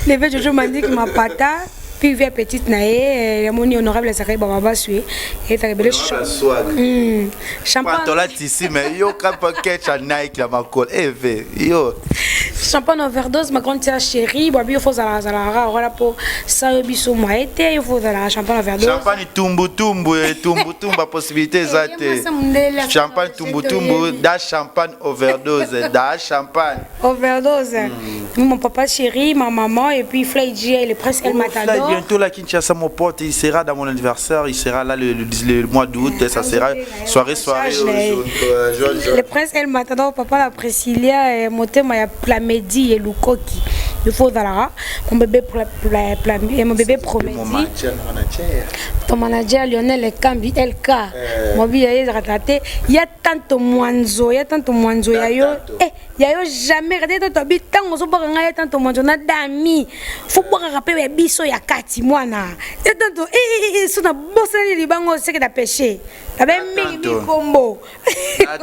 Levé, Jojo m'a dit que ma pata. Puis vers petite naé mon honorable Zakaï Baba sué et fait belle champagne toi là ici mais yo quand paquet Nike la ma colle yo champagne overdose ma grande sœur chérie bobi il faut ça voilà pour ça biso moi été il faut la champagne overdose champagne tumbu possibilité zate champagne tumbu da champagne overdose da champagne overdose mon papa chéri ma maman et puis Fly le prince El Matador bientôt là Kinshasa mon pote il sera dans mon anniversaire il sera là le mois d'août ça sera soirée le prince El Matador papa la Priscilla motema ya Plamedi et Lukoki il faut d'alara mon bébé mon bébé Promedi ton manager Lionel Kambi LK mon billet raté il y a tanto mwanzo ya yo ya yo jamais regardé to tobi tango so boka ngai tanto monjo na dami fo boka rapé biso ya kati mwana tanto so na bossa ni libango seke da péché la ben mingi kombo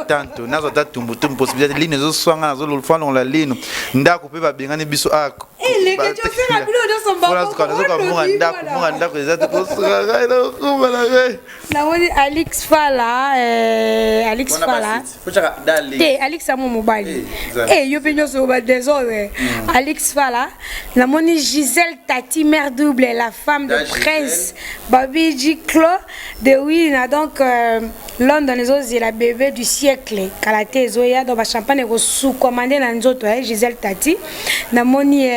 tanto nazo tatumbu possibilité ligne zo swanga nazo lo fano la ligne ndako pe ba bengani biso a les que tu fais la bulo de son babo ko ndako ezati ko sura ko bala na woni Alex Fala te Alex amo mobile yo pe nyoso ba désordre Alex Fala na moni Gisèle Tati mère double la femme de Prince Babi Jiklo de Wina donc London les autres c'est la bébé du siècle Kalate Zoya dans ba champagne ko sous commandé na nzoto Gisèle Tati na moni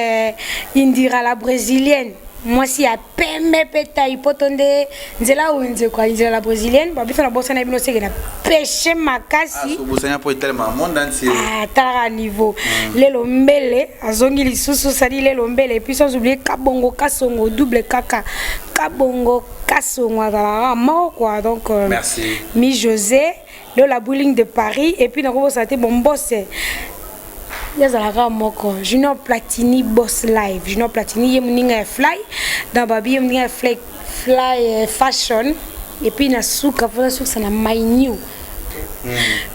Indira la brésilienne moi si a pembe peta ipotonde nzela unze kwa Indira la brésilienne ba biso na bossa na bino seke na péché makasi so bossa po tellement monde entier tara niveau lelo mbele azongi lisusu sali lelo mbele et puis sans oublier kabongo kasongo double kaka kabongo kasongo azala mort quoi donc merci mi José le la bowling de Paris et puis na ko santé bon boss yazalaka moko Junior Platini boss live Junior Platini yemuninga fly dans babi yemuninga fly fashion et puis na souka pour souka na my new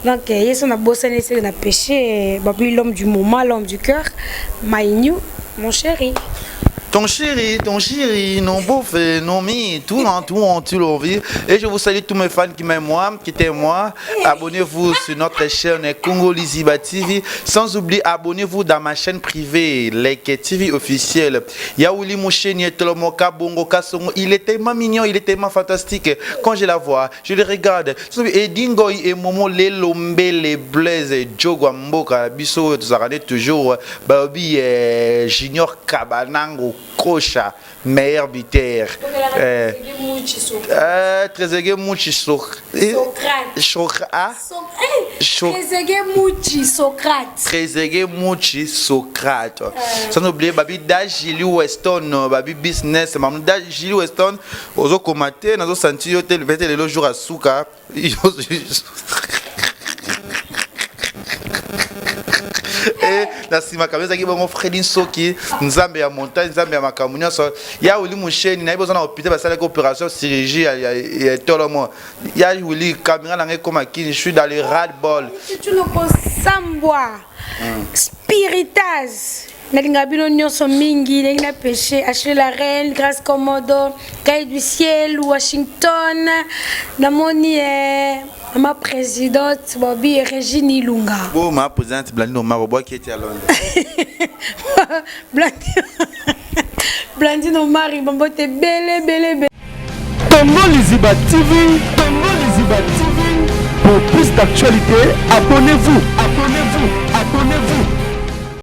donc yeso na bossa nese na péché babi l'homme du moment l'homme du cœur my new mon chéri. Ton chéri, non beau fait, non mi, tout l'envie. Et je vous salue tous mes fans qui m'aiment moi, qui t'aiment moi. Abonnez-vous sur notre chaîne Congo Liziba TV. Sans oublier, abonnez-vous dans ma chaîne privée, Like TV officielle. Yaouli Moucheni, Tolomoka, Bongo Kasongo. Il est tellement mignon, il est tellement fantastique. Quand je la vois, je le regarde. Et Dingo et Momo, les Lombe, les Blaise, Jogo Mboka, Bisso, toujours. Babi, Junior Kabanango. Crocha, meilleur buteur. Trezeguet Mouchi Socrate. Trezeguet Mouchi Socrate. Sans oublier Babi Dajili Weston, Babi Business, Maman Dajili Weston, Ozo Komate, Nazo Santi, Yotel, Vetel, le jour à Souka. Et la sima kabeza ki bongo Fredin Soki nzambe ya montagne nzambe ya makamunya so ya uli musheni na iboza na hôpital basala opération chirurgie ya tolomo ya uli caméra na ngekoma kini je suis dans le ras ball tu ne peux sambwa spiritas nalinga bino nyonso mingi na péché acheter la reine grâce commodo cahier du ciel Washington na moni ma présidente Bobby Régine Ilunga. Oh, ma présidente Blandino Marobois qui était à Londres. Blandino Marie, Bambo, t'es belle. Congo Liziba TV. Pour plus d'actualité, abonnez-vous.